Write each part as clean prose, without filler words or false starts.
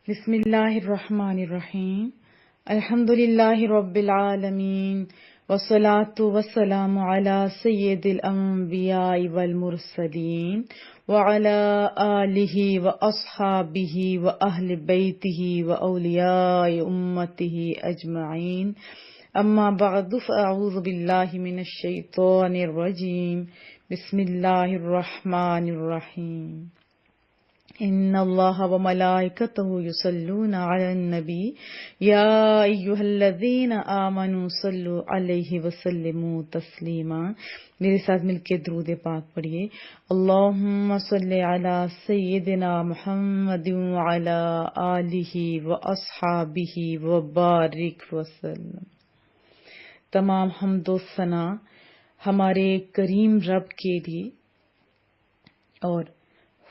بسم اللہ الرحمن الرحیم الحمد للہ رب العالمین والصلاة والسلام علی سید الانبیاء والمرسلین وعلی آلہ واصحابہ واہل بیتہ واولیاء امتہ اجمعین اما بعد فاعوذ باللہ من الشیطان الرجیم بسم اللہ الرحمن الرحیم ان اللہ وملائکتہ یصلون علی النبی یا ایھا الذین آمنوا صلوا علیہ وسلموا تسلیما۔ میرے ساتھ مل کے درود پاک پڑھیے۔ اللہم صلی علی سیدنا محمد وعلی آلہ واصحابہ وبارک وسلم۔ تمام حمد و ثنا ہمارے کریم رب کے لیے اور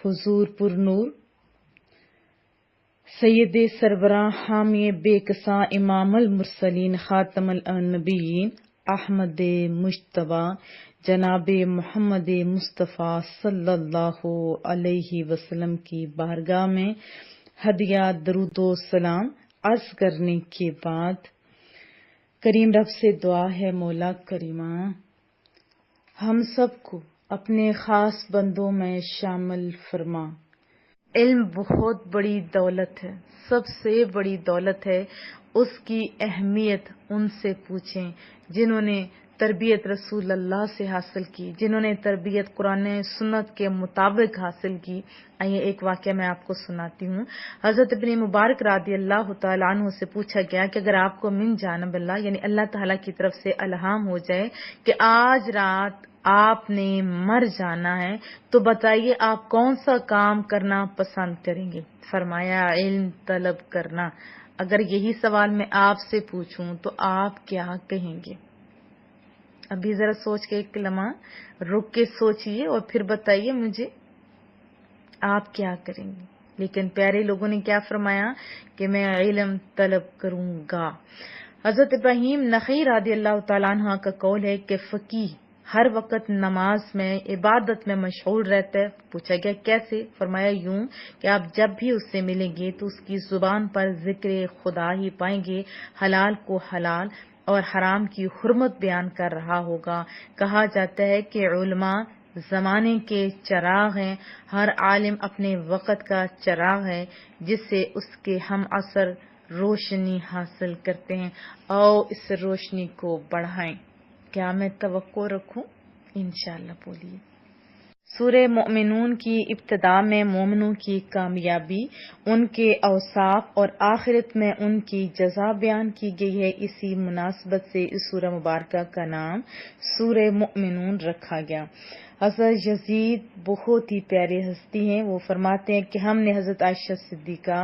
حضور پر نور سید سربراہ حامی بے کساں امام المرسلین خاتم النبیین احمد مجتبیٰ جناب محمد مصطفیٰ صلی اللہ علیہ وسلم کی بارگاہ میں ہدیہ درود و سلام عرض کرنے کے بعد کریم رب سے دعا ہے، مولا کریمہ ہم سب کو اپنے خاص بندوں میں شامل فرما۔ علم بہت بڑی دولت ہے، سب سے بڑی دولت ہے، اس کی اہمیت ان سے پوچھیں جنہوں نے تربیت رسول اللہ سے حاصل کی، جنہوں نے تربیت قرآن سنت کے مطابق حاصل کی۔ آئیے ایک واقعہ میں آپ کو سناتی ہوں۔ حضرت ابن مبارک رضی اللہ تعالیٰ عنہ سے پوچھا گیا کہ اگر آپ کو من جانب اللہ یعنی اللہ تعالیٰ کی طرف سے الہام ہو جائے کہ آج رات آپ نے مر جانا ہے تو بتائیے آپ کون سا کام کرنا پسند کریں گے؟ فرمایا علم طلب کرنا۔ اگر یہی سوال میں آپ سے پوچھوں تو آپ کیا کہیں گے؟ ابھی ذرا سوچ کے ایک لمحہ رک کے سوچئے اور پھر بتائیے مجھے آپ کیا کریں گے۔ لیکن پیارے لوگوں نے کیا فرمایا کہ میں علم طلب کروں گا۔ حضرت ابراہیم نخعی رضی اللہ تعالیٰ عنہ کا قول ہے کہ فقیہ ہر وقت نماز میں عبادت میں مشغول رہتا ہے۔ پوچھا گیا کیسے؟ فرمایا یوں کہ آپ جب بھی اس سے ملیں گے تو اس کی زبان پر ذکر خدا ہی پائیں گے، حلال کو حلال اور حرام کی حرمت بیان کر رہا ہوگا۔ کہا جاتا ہے کہ علماء زمانے کے چراغ ہیں، ہر عالم اپنے وقت کا چراغ ہے جس سے اس کے ہم عصر روشنی حاصل کرتے ہیں۔ آؤ اس روشنی کو بڑھائیں۔ کیا میں توقع رکھوں؟ انشاءاللہ بولیے۔ سورہ مومنون کی ابتدا میں مومنوں کی کامیابی، ان کے اوصاف اور آخرت میں ان کی جزا بیان کی گئی ہے۔ اسی مناسبت سے اس سورہ مبارکہ کا نام سورہ مومنون رکھا گیا۔ حضرت یزید بہت ہی پیاری ہستی ہیں۔ وہ فرماتے ہیں کہ ہم نے حضرت عائشہ صدیقہ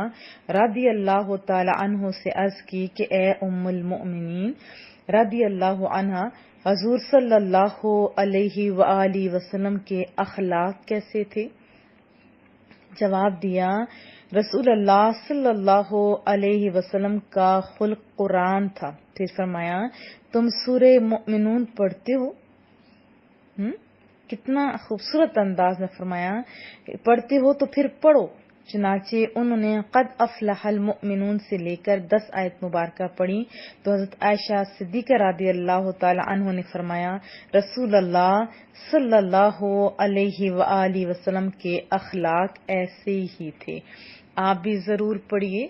رضی اللہ تعالی عنہ سے عرض کی کہ اے ام المؤمنین رضی اللہ عنہا، حضور صلی اللہ علیہ وآلہ وسلم کے اخلاق کیسے تھے؟ جواب دیا، رسول اللہ صلی اللہ علیہ وسلم کا خلق قرآن تھا۔ پھر فرمایا تم سورہ مومنون پڑھتے ہو؟ کتنا خوبصورت انداز میں فرمایا، پڑھتے ہو تو پھر پڑھو۔ چنانچہ انہوں نے قد افلح المؤمنون سے لے کر 10 آیت مبارکہ پڑھی تو حضرت عائشہ صدیقہ رضی اللہ تعالی عنہ نے فرمایا رسول اللہ صلی اللہ علیہ وآلہ وسلم کے اخلاق ایسے ہی تھے۔ آپ بھی ضرور پڑھیے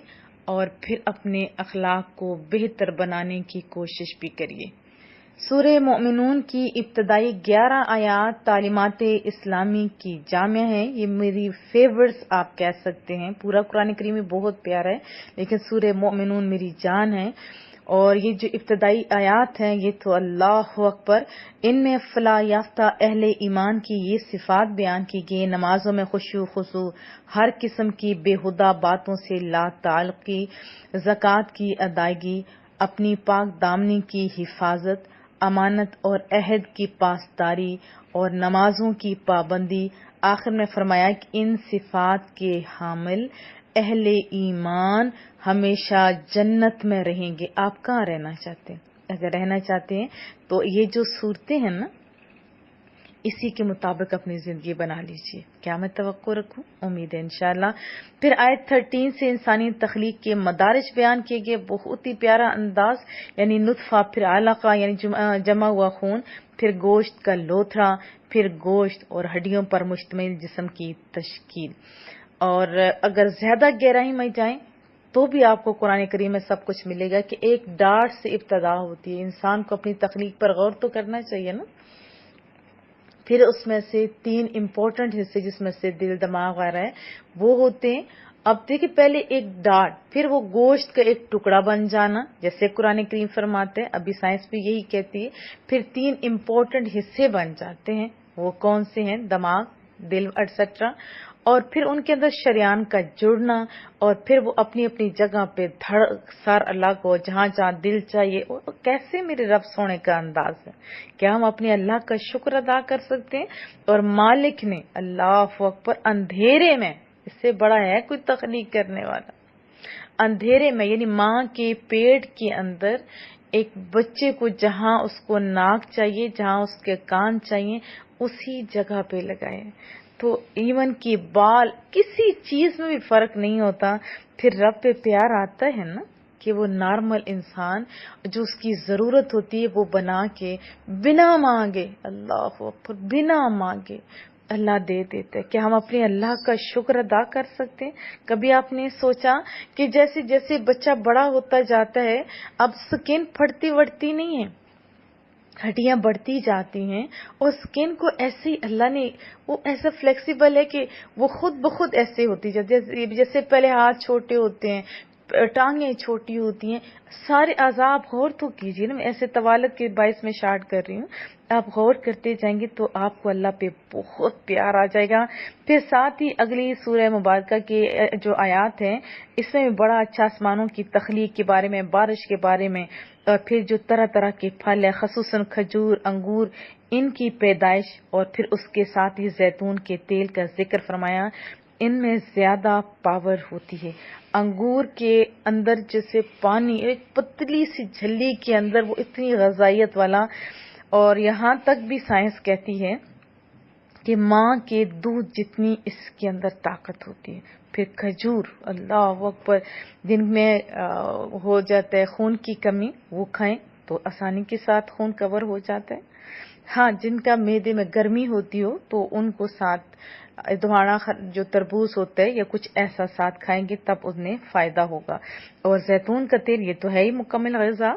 اور پھر اپنے اخلاق کو بہتر بنانے کی کوشش بھی کریے۔ سورہ مومنون کی ابتدائی 11 آیات تعلیمات اسلامی کی جامع ہیں۔ یہ میری فیورٹس آپ کہہ سکتے ہیں۔ پورا قرآن کریم بہت پیارا ہے لیکن سورہ مومنون میری جان ہے۔ اور یہ جو ابتدائی آیات ہیں یہ تو اللہ اکبر، ان میں فلاح یافتہ اہل ایمان کی یہ صفات بیان کی گئی، نمازوں میں خشوع خضوع، ہر قسم کی بےہودہ باتوں سے لا تعلقی، زکوٰۃ کی ادائیگی، اپنی پاک دامنی کی حفاظت، امانت اور عہد کی پاسداری اور نمازوں کی پابندی۔ آخر میں فرمایا کہ ان صفات کے حامل اہل ایمان ہمیشہ جنت میں رہیں گے۔ آپ کہاں رہنا چاہتے ہیں؟ اگر رہنا چاہتے ہیں تو یہ جو صورتیں ہیں نا، اسی کے مطابق اپنی زندگی بنا لیجیے. کیا میں توقع رکھوں؟ امید ہے انشاءاللہ. پھر آیت 13 سے انسانی تخلیق کے مدارج بیان کیے گئے، بہت ہی پیارا انداز. یعنی نطفہ، پھر علقہ یعنی جمع ہوا خون، پھر گوشت کا لوتھڑا، پھر گوشت اور ہڈیوں پر مشتمل جسم کی تشکیل. اور اگر زیادہ گہرائی میں جائیں تو بھی آپ کو قرآن کریم میں سب کچھ ملے گا کہ ایک ڈاٹ سے ابتدا ہوتی ہے. انسان کو اپنی تخلیق پر غور تو کرنا چاہیے نا. پھر اس میں سے 3 امپورٹنٹ حصے جس میں سے دل، دماغ وغیرہ ہے وہ ہوتے ہیں. اب دیکھیں پہلے ایک ڈاٹ، پھر وہ گوشت کا ایک ٹکڑا بن جانا جیسے قرآن کریم فرماتے ہیں، ابھی سائنس بھی یہی کہتی ہے. پھر 3 امپورٹنٹ حصے بن جاتے ہیں. وہ کون سے ہیں؟ دماغ، دل ایٹسٹرا. اور پھر ان کے اندر شریان کا جڑنا، اور پھر وہ اپنی اپنی جگہ پہ سر الگ ہو، جہاں جہاں دل چاہیے. کیسے میرے رب سونے کا انداز ہے. کیا ہم اپنے اللہ کا شکر ادا کر سکتے ہیں؟ اور مالک نے اللہ اکبر اندھیرے میں، اس سے بڑا ہے کوئی تخلیق کرنے والا؟ اندھیرے میں یعنی ماں کے پیٹ کے اندر ایک بچے کو جہاں اس کو ناک چاہیے، جہاں اس کے کان چاہیے، اسی جگہ پہ لگائے. تو ایون کی بال، کسی چیز میں بھی فرق نہیں ہوتا. پھر رب پہ پیار آتا ہے نا کہ وہ نارمل انسان جو اس کی ضرورت ہوتی ہے وہ بنا کے بنا مانگے، اللہ اکبر، بنا مانگے اللہ دے دیتے ہیں. کہ ہم اپنے اللہ کا شکر ادا کر سکتے ہیں؟ کبھی آپ نے سوچا کہ جیسے جیسے بچہ بڑا ہوتا جاتا ہے اب سکن پھٹتی وڑتی نہیں ہے، ہڈیاں بڑھتی جاتی ہیں، اور سکن کو ایسے ہی اللہ نے وہ ایسا فلیکسیبل ہے کہ وہ خود بخود ایسے ہوتی جاتی ہے. جیسے پہلے ہاتھ چھوٹے ہوتے ہیں، ٹانگیں چھوٹی ہوتی ہیں، سارے اعضاء آپ غور تو کیجیے نا. میں ایسے طوالت کے باعث میں شارٹ کر رہی ہوں، آپ غور کرتے جائیں گے تو آپ کو اللہ پہ بہت پیار آ جائے گا. پھر ساتھ ہی اگلی سورہ مبارکہ کی جو آیات ہیں اس میں بڑا اچھا آسمانوں کی تخلیق کے بارے میں، بارش کے بارے میں، اور پھر جو طرح طرح کے پھل ہے خصوصاً کھجور، انگور، ان کی پیدائش، اور پھر اس کے ساتھ ہی زیتون کے تیل کا ذکر فرمایا. ان میں زیادہ پاور ہوتی ہے. انگور کے اندر جیسے پانی، ایک پتلی سی جھلی کے اندر وہ اتنی غذائیت والا. اور یہاں تک بھی سائنس کہتی ہے کہ ماں کے دودھ جتنی اس کے اندر طاقت ہوتی ہے. پھر کھجور، اللہ اکبر، جن میں ہو جاتا ہے خون کی کمی وہ کھائیں تو آسانی کے ساتھ خون کور ہو جاتا ہے. ہاں جن کا معدے میں گرمی ہوتی ہو تو ان کو ساتھ دواڑا جو تربوز ہوتا ہے یا کچھ ایسا ساتھ کھائیں گے تب انہیں فائدہ ہوگا. اور زیتون کا تیل یہ تو ہے ہی مکمل غذا.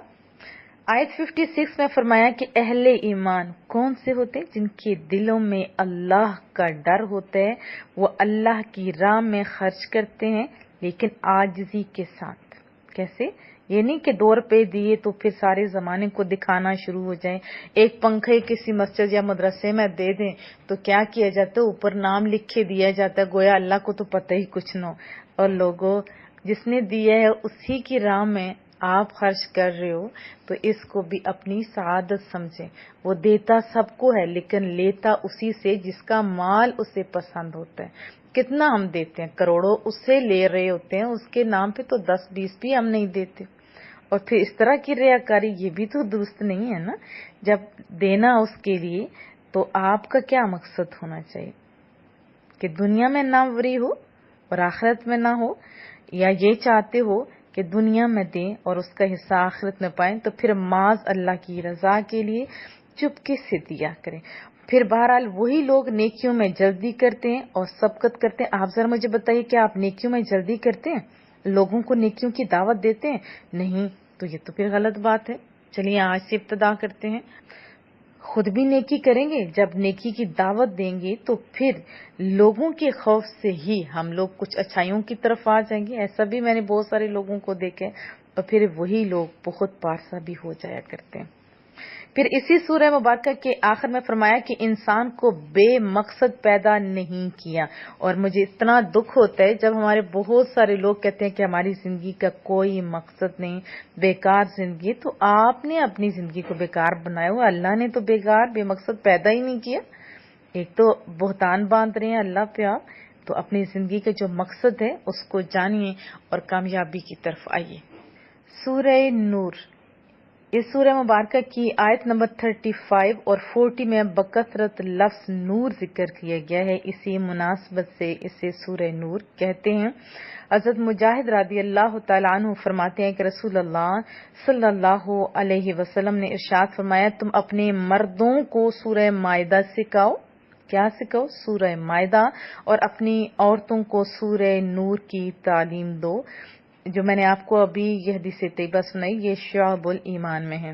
آیت 56 میں فرمایا کہ اہل ایمان کون سے ہوتے ہیں؟ جن کے دلوں میں اللہ کا ڈر ہوتا ہے، وہ اللہ کی راہ میں خرچ کرتے ہیں لیکن عاجزی کے ساتھ. کیسے؟ یہ نہیں کہ 2 روپے دیے تو پھر سارے زمانے کو دکھانا شروع ہو جائیں. ایک پنکھے کسی مسجد یا مدرسے میں دے دیں تو کیا کیا جاتا ہے؟ اوپر نام لکھے دیا جاتا ہے، گویا اللہ کو تو پتہ ہی کچھ نہ ہو. اور لوگوں، جس نے دیا ہے اسی کی راہ میں آپ خرچ کر رہے ہو تو اس کو بھی اپنی سعادت سمجھیں. وہ دیتا سب کو ہے لیکن لیتا اسی سے جس کا مال اسے پسند ہوتا ہے. کتنا ہم دیتے ہیں؟ کروڑوں اس سے لے رہے ہوتے ہیں، اس کے نام پہ تو 10-20 بھی ہم نہیں دیتے. اور پھر اس طرح کی ریاکاری یہ بھی تو درست نہیں ہے نا. جب دینا اس کے لیے تو آپ کا کیا مقصد ہونا چاہیے؟ کہ دنیا میں ناموری ہو اور آخرت میں نہ ہو، یا یہ چاہتے ہو کہ دنیا میں دیں اور اس کا حصہ آخرت میں پائیں تو پھر معاذ اللہ کی رضا کے لیے چپکے سے دیا کریں. پھر بہرحال وہی لوگ نیکیوں میں جلدی کرتے ہیں اور سبقت کرتے ہیں. آپ ذرا مجھے بتائیے کہ آپ نیکیوں میں جلدی کرتے ہیں؟ لوگوں کو نیکیوں کی دعوت دیتے ہیں؟ نہیں. تو یہ تو پھر غلط بات ہے. چلیے آج سے ابتدا کرتے ہیں. خود بھی نیکی کریں گے. جب نیکی کی دعوت دیں گے تو پھر لوگوں کے خوف سے ہی ہم لوگ کچھ اچھائیوں کی طرف آ جائیں گے. ایسا بھی میں نے بہت سارے لوگوں کو دیکھے اور پھر وہی لوگ بہت پارسا بھی ہو جایا کرتے ہیں. پھر اسی سورہ مبارکہ کے آخر میں فرمایا کہ انسان کو بے مقصد پیدا نہیں کیا. اور مجھے اتنا دکھ ہوتا ہے جب ہمارے بہت سارے لوگ کہتے ہیں کہ ہماری زندگی کا کوئی مقصد نہیں، بیکار زندگی. تو آپ نے اپنی زندگی کو بیکار بنایا ہوا، اللہ نے تو بیکار بے مقصد پیدا ہی نہیں کیا. ایک تو بہتان باندھ رہے ہیں اللہ پہ آپ. تو اپنی زندگی کا جو مقصد ہے اس کو جانیے اور کامیابی کی طرف آئیے. سورہ نور اس سورہ مبارکہ کی آیت نمبر 35 اور 40 میں بکثرت لفظ نور ذکر کیا گیا ہے. اسی مناسبت سے اسے سورہ نور کہتے ہیں. حضرت مجاہد رضی اللہ تعالیٰ عنہ فرماتے ہیں کہ رسول اللہ صلی اللہ علیہ وسلم نے ارشاد فرمایا، تم اپنے مردوں کو سورہ مائدہ سکھاؤ. کیا سکھاؤ؟ سورہ مائدہ. اور اپنی عورتوں کو سورہ نور کی تعلیم دو. جو میں نے آپ کو ابھی یہ حدیث طیبہ سنائی، یہ شعب الایمان میں ہے.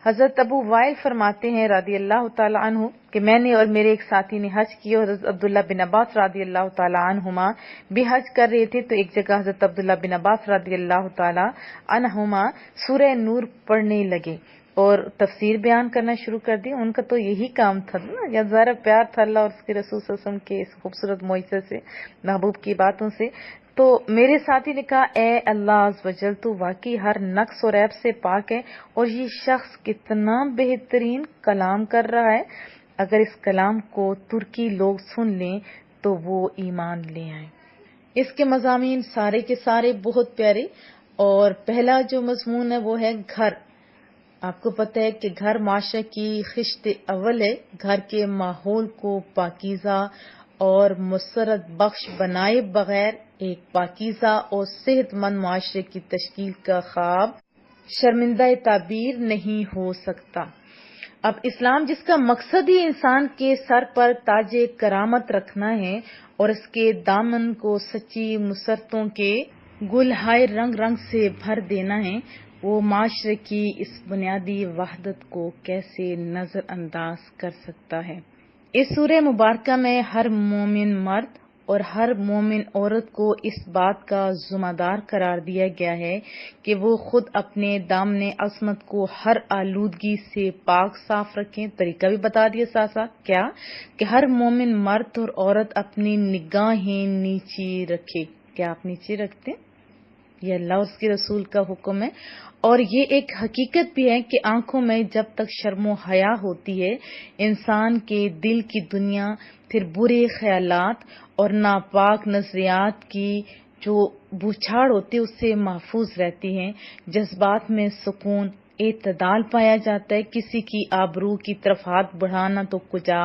حضرت ابو وائل فرماتے ہیں رضی اللہ تعالیٰ عنہ کہ میں نے اور میرے ایک ساتھی نے حج کیا. حضرت عبداللہ بن عباس رضی اللہ تعالیٰ عنہما بھی حج کر رہے تھے، تو ایک جگہ حضرت عبداللہ بن عباس رضی اللہ تعالیٰ عنہما سورہ نور پڑھنے لگے اور تفسیر بیان کرنا شروع کر دی. ان کا تو یہی کام تھا نا، یا ظاہر پیار تھا اللہ اور اس کے رسول صلی اللہ علیہ وسلم کے اس خوبصورت معجزے سے، محبوب کی باتوں سے. تو میرے ساتھی نے کہا، اے اللہ عز و جل، تو واقعی ہر نقص اور عیب سے پاک ہے، اور یہ شخص کتنا بہترین کلام کر رہا ہے. اگر اس کلام کو ترکی لوگ سن لیں تو وہ ایمان لے آئیں. اس کے مضامین سارے کے سارے بہت پیارے. اور پہلا جو مضمون ہے وہ ہے گھر. آپ کو پتہ ہے کہ گھر معاشرے کی خشت اول ہے. گھر کے ماحول کو پاکیزہ اور مسرت بخش بنائے بغیر ایک پاکیزہ اور صحت مند معاشرے کی تشکیل کا خواب شرمندہ تعبیر نہیں ہو سکتا. اب اسلام جس کا مقصد ہی انسان کے سر پر تاج کرامت رکھنا ہے اور اس کے دامن کو سچی مسرتوں کے گلہائے رنگ رنگ سے بھر دینا ہے، وہ معاشرے کی اس بنیادی وحدت کو کیسے نظر انداز کر سکتا ہے. اس سورہ مبارکہ میں ہر مومن مرد اور ہر مومن عورت کو اس بات کا ذمہ دار قرار دیا گیا ہے کہ وہ خود اپنے دامن عصمت کو ہر آلودگی سے پاک صاف رکھیں. طریقہ بھی بتا دیا ساتھ ساتھ، کیا کہ ہر مومن مرد اور عورت اپنی نگاہیں نیچی رکھے. کیا آپ نیچے رکھتے ہیں؟ یہ اللہ اور اس کے رسول کا حکم ہے. اور یہ ایک حقیقت بھی ہے کہ آنکھوں میں جب تک شرم و حیا ہوتی ہے، انسان کے دل کی دنیا پھر برے خیالات اور ناپاک نظریات کی جو بوچھاڑ ہوتی ہے اس سے محفوظ رہتی ہیں. جذبات میں سکون، اعتدال پایا جاتا ہے. کسی کی آبرو کی طرف ہاتھ بڑھانا تو کجا،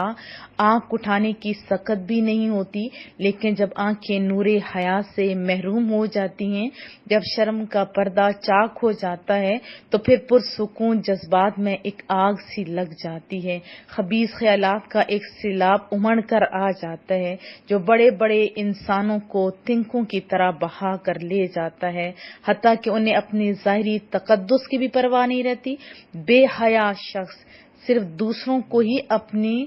آنکھ اٹھانے کی سخت بھی نہیں ہوتی. لیکن جب آنکھیں نور حیا سے محروم ہو جاتی ہیں، جب شرم کا پردہ چاک ہو جاتا ہے، تو پھر پرسکون جذبات میں ایک آگ سی لگ جاتی ہے. خبیث خیالات کا ایک سیلاب امڑ کر آ جاتا ہے جو بڑے بڑے انسانوں کو تنکوں کی طرح بہا کر لے جاتا ہے، حتیٰ کہ انہیں اپنی ظاہری تقدس کی بھی پرواہ نہیں رہتی. بے حیا شخص صرف دوسروں کو ہی اپنی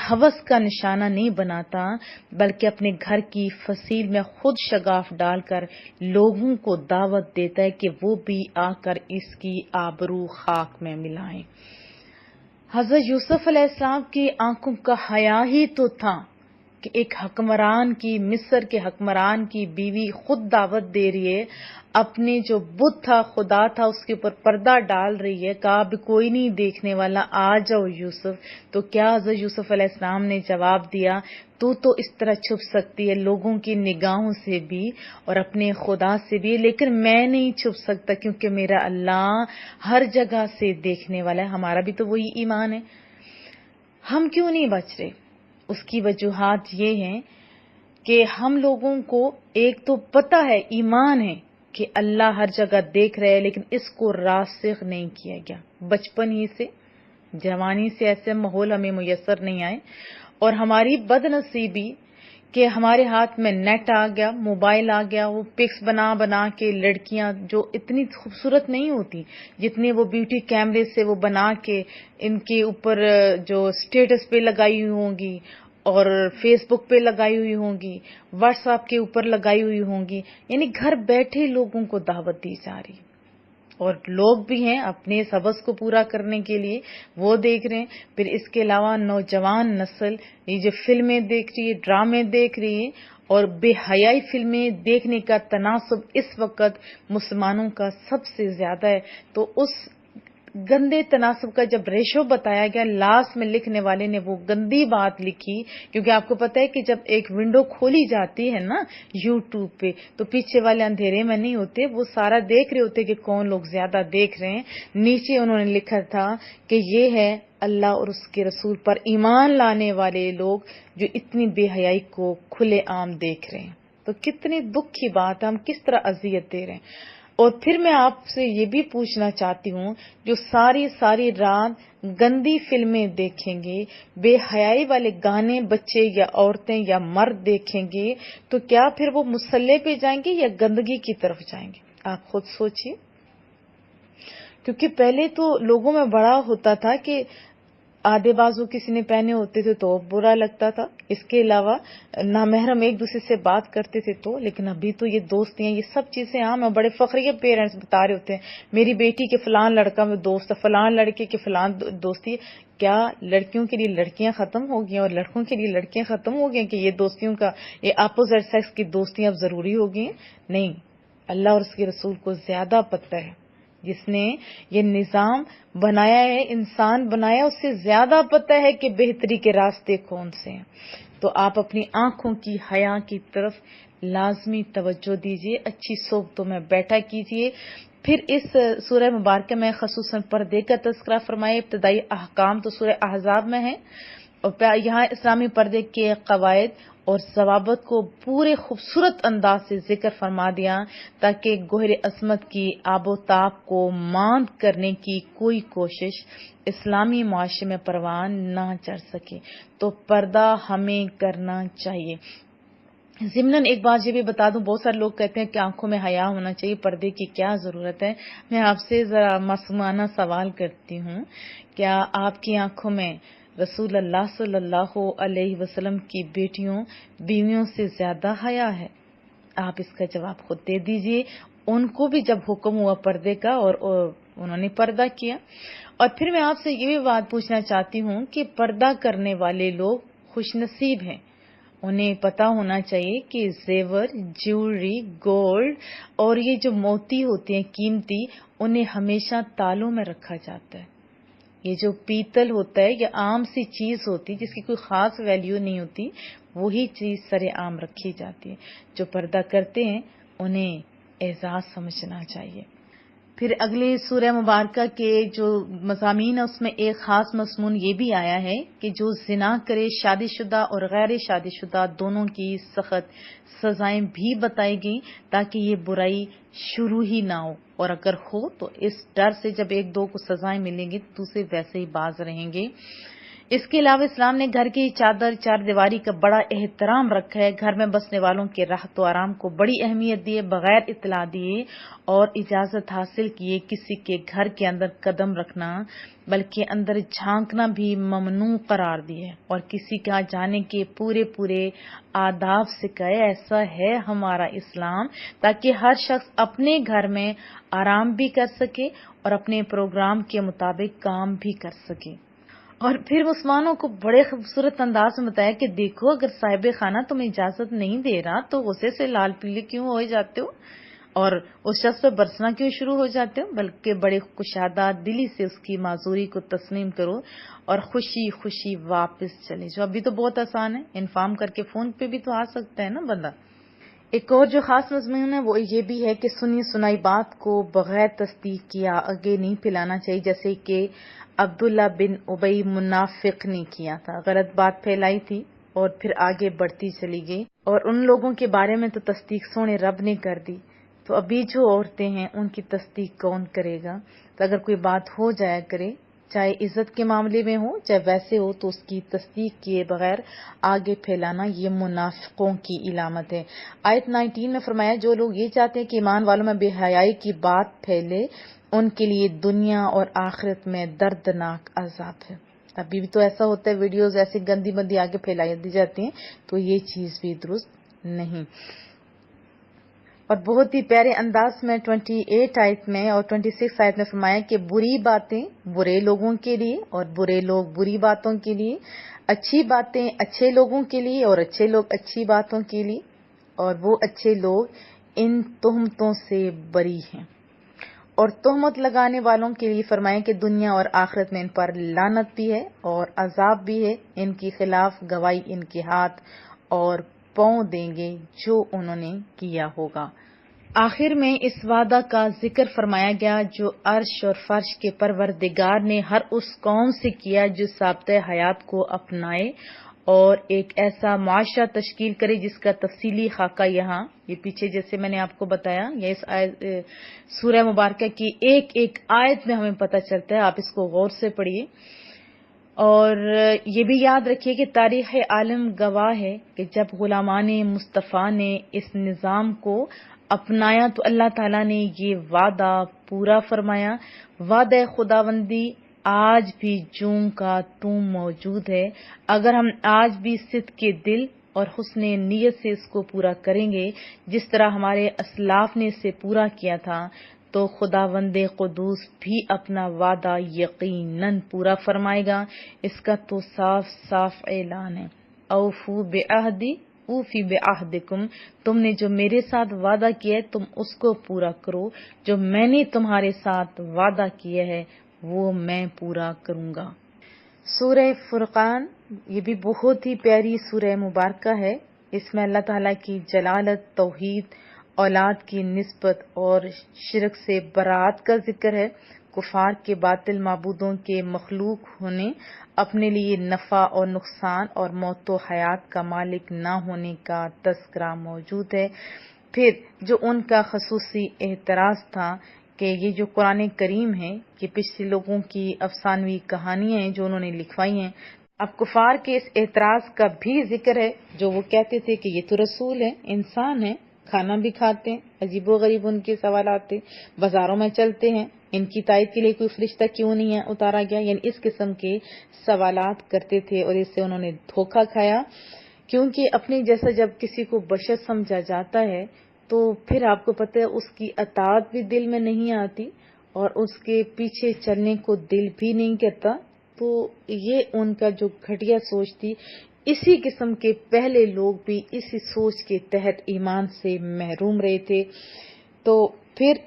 ہوس کا نشانہ نہیں بناتا، بلکہ اپنے گھر کی فصیل میں خود شگاف ڈال کر لوگوں کو دعوت دیتا ہے کہ وہ بھی آ کر اس کی آبرو خاک میں ملائیں. حضرت یوسف علیہ السلام کی آنکھوں کا حیا ہی تو تھا کہ ایک حکمران کی، مصر کے حکمران کی بیوی خود دعوت دے رہی ہے، اپنے جو بت تھا، خدا تھا، اس کے اوپر پردہ ڈال رہی ہے. کہا اب کوئی نہیں دیکھنے والا، آ جاؤ یوسف. تو کیا حضرت یوسف علیہ السلام نے جواب دیا، تو اس طرح چھپ سکتی ہے لوگوں کی نگاہوں سے بھی اور اپنے خدا سے بھی، لیکن میں نہیں چھپ سکتا کیونکہ میرا اللہ ہر جگہ سے دیکھنے والا ہے. ہمارا بھی تو وہی ایمان ہے. ہم کیوں نہیں بچ رہے؟ اس کی وجوہات یہ ہیں کہ ہم لوگوں کو ایک تو پتہ ہے، ایمان ہے کہ اللہ ہر جگہ دیکھ رہے، لیکن اس کو راسخ نہیں کیا گیا. بچپن ہی سے، جوانی سے ایسے ماحول ہمیں میسر نہیں آئے. اور ہماری بد نصیبی کہ ہمارے ہاتھ میں نیٹ آ گیا، موبائل آ گیا. وہ پکس بنا بنا کے لڑکیاں جو اتنی خوبصورت نہیں ہوتی جتنے وہ بیوٹی کیمرے سے وہ بنا کے ان کے اوپر جو اسٹیٹس پہ لگائی ہوئی ہوں گی اور فیس بک پہ لگائی ہوئی ہوں گی، واٹس ایپ کے اوپر لگائی ہوئی ہوں گی. گھر بیٹھے لوگوں کو دعوت دی جا رہی. اور لوگ بھی ہیں اپنے اس حوث کو پورا کرنے کے لیے وہ دیکھ رہے ہیں. پھر اس کے علاوہ نوجوان نسل یہ جو فلمیں دیکھ رہی ہے، ڈرامے دیکھ رہی ہے، اور بے حیائی فلمیں دیکھنے کا تناسب اس وقت مسلمانوں کا سب سے زیادہ ہے. تو اس گندے تناسب کا جب ریشو بتایا گیا، لاسٹ میں لکھنے والے نے وہ گندی بات لکھی، کیونکہ آپ کو پتہ ہے کہ جب ایک ونڈو کھولی جاتی ہے نا یوٹیوب پہ، تو پیچھے والے اندھیرے میں نہیں ہوتے، وہ سارا دیکھ رہے ہوتے کہ کون لوگ زیادہ دیکھ رہے ہیں۔ نیچے انہوں نے لکھا تھا کہ یہ ہے اللہ اور اس کے رسول پر ایمان لانے والے لوگ جو اتنی بے حیائی کو کھلے عام دیکھ رہے ہیں۔ تو کتنی دکھ کی بات ہے، ہم کس طرح اذیت دے رہے ہیں۔ اور پھر میں آپ سے یہ بھی پوچھنا چاہتی ہوں، جو ساری رات گندی فلمیں دیکھیں گے، بے حیائی والے گانے بچے یا عورتیں یا مرد دیکھیں گے، تو کیا پھر وہ مصلی پہ جائیں گے یا گندگی کی طرف جائیں گے؟ آپ خود سوچئے۔ کیونکہ پہلے تو لوگوں میں بڑا ہوتا تھا کہ آدھے بازو کسی نے پہنے ہوتے تھے تو برا لگتا تھا، اس کے علاوہ نامحرم ایک دوسرے سے بات کرتے تھے تو، لیکن ابھی تو یہ دوستیاں، یہ سب چیزیں عام ہیں۔ بڑے فخر کے پیرنٹس بتا رہے ہوتے ہیں میری بیٹی کے فلان لڑکا میں دوست ہے، فلان لڑکے کے فلان دوستی ہے۔ کیا لڑکیوں کے لیے لڑکیاں ختم ہو گئی اور لڑکوں کے لیے لڑکیاں ختم ہو گئی کہ یہ دوستیوں کا، یہ اپوزٹ سیکس کی دوستیاں اب ضروری ہو گئی ہیں؟ نہیں، اللہ اور اس کے رسول کو زیادہ پتہ ہے، جس نے یہ نظام بنایا ہے، انسان بنایا، اس سے زیادہ پتہ ہے کہ بہتری کے راستے کون سے ہیں۔ تو آپ اپنی آنکھوں کی حیا کی طرف لازمی توجہ دیجیے، اچھی صحبتوں میں بیٹھا کیجیے۔ پھر اس سورہ مبارکہ میں خصوصاً پردے کا تذکرہ فرمائے، ابتدائی احکام تو سورہ احزاب میں ہیں، اور یہاں اسلامی پردے کے قواعد اور ضوابط کو پورے خوبصورت انداز سے ذکر فرما دیا تاکہ گوہر عصمت کی آب و تاب کو ماند کرنے کی کوئی کوشش اسلامی معاشرے میں پروان نہ چڑھ سکے۔ تو پردہ ہمیں کرنا چاہیے۔ ضمناً ایک بات یہ بھی بتا دوں، بہت سارے لوگ کہتے ہیں کہ آنکھوں میں حیا ہونا چاہیے، پردے کی کیا ضرورت ہے؟ میں آپ سے ذرا معصومانہ سوال کرتی ہوں، کیا آپ کی آنکھوں میں رسول اللہ صلی اللہ علیہ وسلم کی بیٹیوں بیویوں سے زیادہ حیا ہے؟ آپ اس کا جواب خود دے دیجئے۔ ان کو بھی جب حکم ہوا پردے کا اور انہوں نے پردہ کیا۔ اور پھر میں آپ سے یہ بھی بات پوچھنا چاہتی ہوں کہ پردہ کرنے والے لوگ خوش نصیب ہیں، انہیں پتہ ہونا چاہیے کہ زیور، جیولری، گولڈ اور یہ جو موتی ہوتے ہیں قیمتی، انہیں ہمیشہ تالوں میں رکھا جاتا ہے۔ یہ جو پیتل ہوتا ہے، یہ عام سی چیز ہوتی جس کی کوئی خاص ویلیو نہیں ہوتی، وہی چیز سر عام رکھی جاتی ہے۔ جو پردہ کرتے ہیں انہیں اعزاز سمجھنا چاہیے۔ پھر اگلے سورہ مبارکہ کے جو مضامین ہیں اس میں ایک خاص مضمون یہ بھی آیا ہے کہ جو زنا کرے، شادی شدہ اور غیر شادی شدہ دونوں کی سخت سزائیں بھی بتائی گئیں تاکہ یہ برائی شروع ہی نہ ہو، اور اگر ہو تو اس ڈر سے جب ایک دو کو سزائیں ملیں گی تو دوسرے ویسے ہی باز رہیں گے۔ اس کے علاوہ اسلام نے گھر کی چادر چار دیواری کا بڑا احترام رکھا ہے، گھر میں بسنے والوں کے راحت و آرام کو بڑی اہمیت دیے، بغیر اطلاع دیے اور اجازت حاصل کیے کسی کے گھر کے اندر قدم رکھنا بلکہ اندر جھانکنا بھی ممنوع قرار دیے، اور کسی کے جانے کے پورے آداب سکھائے۔ ایسا ہے ہمارا اسلام تاکہ ہر شخص اپنے گھر میں آرام بھی کر سکے اور اپنے پروگرام کے مطابق کام بھی کر سکے۔ اور پھر مسلمانوں کو بڑے خوبصورت انداز میں بتایا کہ دیکھو، اگر صاحب خانہ تمہیں اجازت نہیں دے رہا تو غصے سے لال پیلے کیوں ہو جاتے ہو اور اس شخص پہ برسنا کیوں شروع ہو جاتے ہو، بلکہ بڑے کشادہ دلی سے اس کی معذوری کو تسلیم کرو اور خوشی خوشی واپس چلے جاؤ۔ ابھی تو بہت آسان ہے، انفارم کر کے فون پہ بھی تو آ سکتا ہے نا بندہ۔ ایک اور جو خاص مضمون ہے وہ یہ بھی ہے کہ سنی سنائی بات کو بغیر تصدیق کیا آگے نہیں پھیلانا چاہیے، جیسے کہ عبداللہ بن ابی منافق نے کیا تھا، غلط بات پھیلائی تھی اور پھر آگے بڑھتی چلی گئی، اور ان لوگوں کے بارے میں تو تصدیق سونے رب نے کر دی، تو ابھی جو عورتیں ہیں ان کی تصدیق کون کرے گا؟ تو اگر کوئی بات ہو جایا کرے، چاہے عزت کے معاملے میں ہو چاہے ویسے ہو، تو اس کی تصدیق کیے بغیر آگے پھیلانا یہ منافقوں کی علامت ہے۔ آیت 19 میں فرمایا جو لوگ یہ چاہتے ہیں کہ ایمان والوں میں بے حیائی کی بات پھیلے ان کے لیے دنیا اور آخرت میں دردناک عذاب ہے۔ ابھی بھی تو ایسا ہوتا ہے، ویڈیوز ایسی گندی بندی آگے پھیلائی دی جاتی ہیں، تو یہ چیز بھی درست نہیں۔ اور بہت ہی پیارے انداز میں 28 آیت میں اور 26 آیت میں فرمایا کہ بری باتیں برے لوگوں کے لیے اور برے لوگ بری باتوں کے لیے، اچھی باتیں اچھے لوگوں کے لیے اور اچھے لوگ اچھی باتوں کے لیے، اور وہ اچھے لوگ ان تہمتوں سے بری ہیں۔ اور تہمت لگانے والوں کے لیے فرمائیں کہ دنیا اور آخرت میں ان پر لعنت بھی ہے اور عذاب بھی ہے، ان کی خلاف گواہی ان کے ہاتھ اور پاؤں دیں گے جو انہوں نے کیا ہوگا۔ آخر میں اس وعدہ کا ذکر فرمایا گیا جو عرش اور فرش کے پروردگار نے ہر اس قوم سے کیا جو ضابطۂ حیات کو اپنائے اور ایک ایسا معاشرہ تشکیل کرے جس کا تفصیلی خاکہ یہاں یہ پیچھے جیسے میں نے آپ کو بتایا یا اس سورہ مبارکہ کی ایک ایک آیت میں ہمیں پتہ چلتا ہے، آپ اس کو غور سے پڑھیے۔ اور یہ بھی یاد رکھیے کہ تاریخ عالم گواہ ہے کہ جب غلامان مصطفیٰ نے اس نظام کو اپنایا تو اللہ تعالیٰ نے یہ وعدہ پورا فرمایا۔ وعدہ خداوندی آج بھی جوں کا توں موجود ہے۔ اگر ہم آج بھی صدق کے دل اور حسن نیت سے اس کو پورا کریں گے جس طرح ہمارے اسلاف نے اسے پورا کیا تھا تو خداوند قدوس بھی اپنا وعدہ یقیناً پورا فرمائے گا۔ اس کا تو صاف صاف اعلان ہے، اوفو بعہدی اوفی بعہدکم، تم نے جو میرے ساتھ وعدہ کیا ہے تم اس کو پورا کرو، جو میں نے تمہارے ساتھ وعدہ کیا ہے وہ میں پورا کروں گا۔ سورہ فرقان یہ بھی بہت ہی پیاری سورہ مبارکہ ہے۔ اس میں اللہ تعالیٰ کی جلالت، توحید، اولاد کی نسبت اور شرک سے برات کا ذکر ہے۔ کفار کے باطل معبودوں کے مخلوق ہونے، اپنے لیے نفع اور نقصان اور موت و حیات کا مالک نہ ہونے کا تذکرہ موجود ہے۔ پھر جو ان کا خصوصی اعتراض تھا کہ یہ جو قرآن کریم ہے یہ پچھلے لوگوں کی افسانوی کہانیاں ہیں جو انہوں نے لکھوائی ہیں۔ اب کفار کے اس اعتراض کا بھی ذکر ہے جو وہ کہتے تھے کہ یہ تو رسول ہے، انسان ہے، کھانا بھی کھاتے ہیں، عجیب و غریب ان کے سوالات تھے، بازاروں میں چلتے ہیں، ان کی تائید کے لیے کوئی فرشتہ کیوں نہیں ہے اتارا گیا، یعنی اس قسم کے سوالات کرتے تھے اور اس سے انہوں نے دھوکہ کھایا۔ کیونکہ اپنے جیسا جب کسی کو بشر سمجھا جاتا ہے تو پھر آپ کو پتہ ہے اس کی اطاعت بھی دل میں نہیں آتی اور اس کے پیچھے چلنے کو دل بھی نہیں کرتا، تو یہ ان کا جو گھٹیا سوچ تھی۔ اسی قسم کے پہلے لوگ بھی اسی سوچ کے تحت ایمان سے محروم رہے تھے۔ تو پھر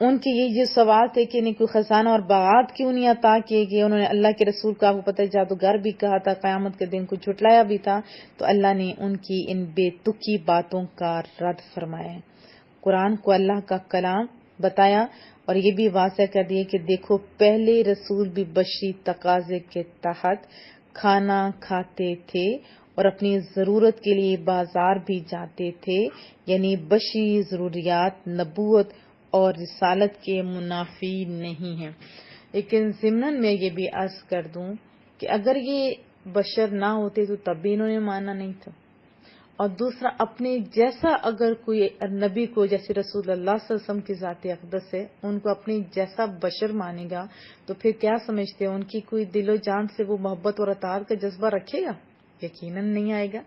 ان کے یہ جو سوال تھے کہ انہیں کوئی خزانہ اور باغات کیوں نہیں عطا کیے گئے، انہوں نے اللہ کے رسول کو آپ کو پتہ ہے جادوگر بھی کہا تھا، قیامت کے دن کو جھٹلایا بھی تھا، تو اللہ نے ان کی ان بے تکی باتوں کا رد فرمایا ہے۔ قرآن کو اللہ کا کلام بتایا اور یہ بھی واضح کر دیا کہ دیکھو پہلے رسول بھی بشری تقاضے کے تحت کھانا کھاتے تھے اور اپنی ضرورت کے لیے بازار بھی جاتے تھے، یعنی بشری ضروریات نبوت اور رسالت کے منافی نہیں ہیں۔ لیکن ضمن میں یہ بھی عرض کر دوں کہ اگر یہ بشر نہ ہوتے تو تب بھی انہوں نے ماننا نہیں تھا، اور دوسرا اپنے جیسا اگر کوئی نبی کو جیسے رسول اللہ صلی اللہ علیہ وسلم کی ذات اقدس ہے ان کو اپنے جیسا بشر مانے گا تو پھر کیا سمجھتے ہیں ان کی کوئی دل و جان سے وہ محبت اور اطاعت کا جذبہ رکھے گا؟ یقیناً نہیں آئے گا۔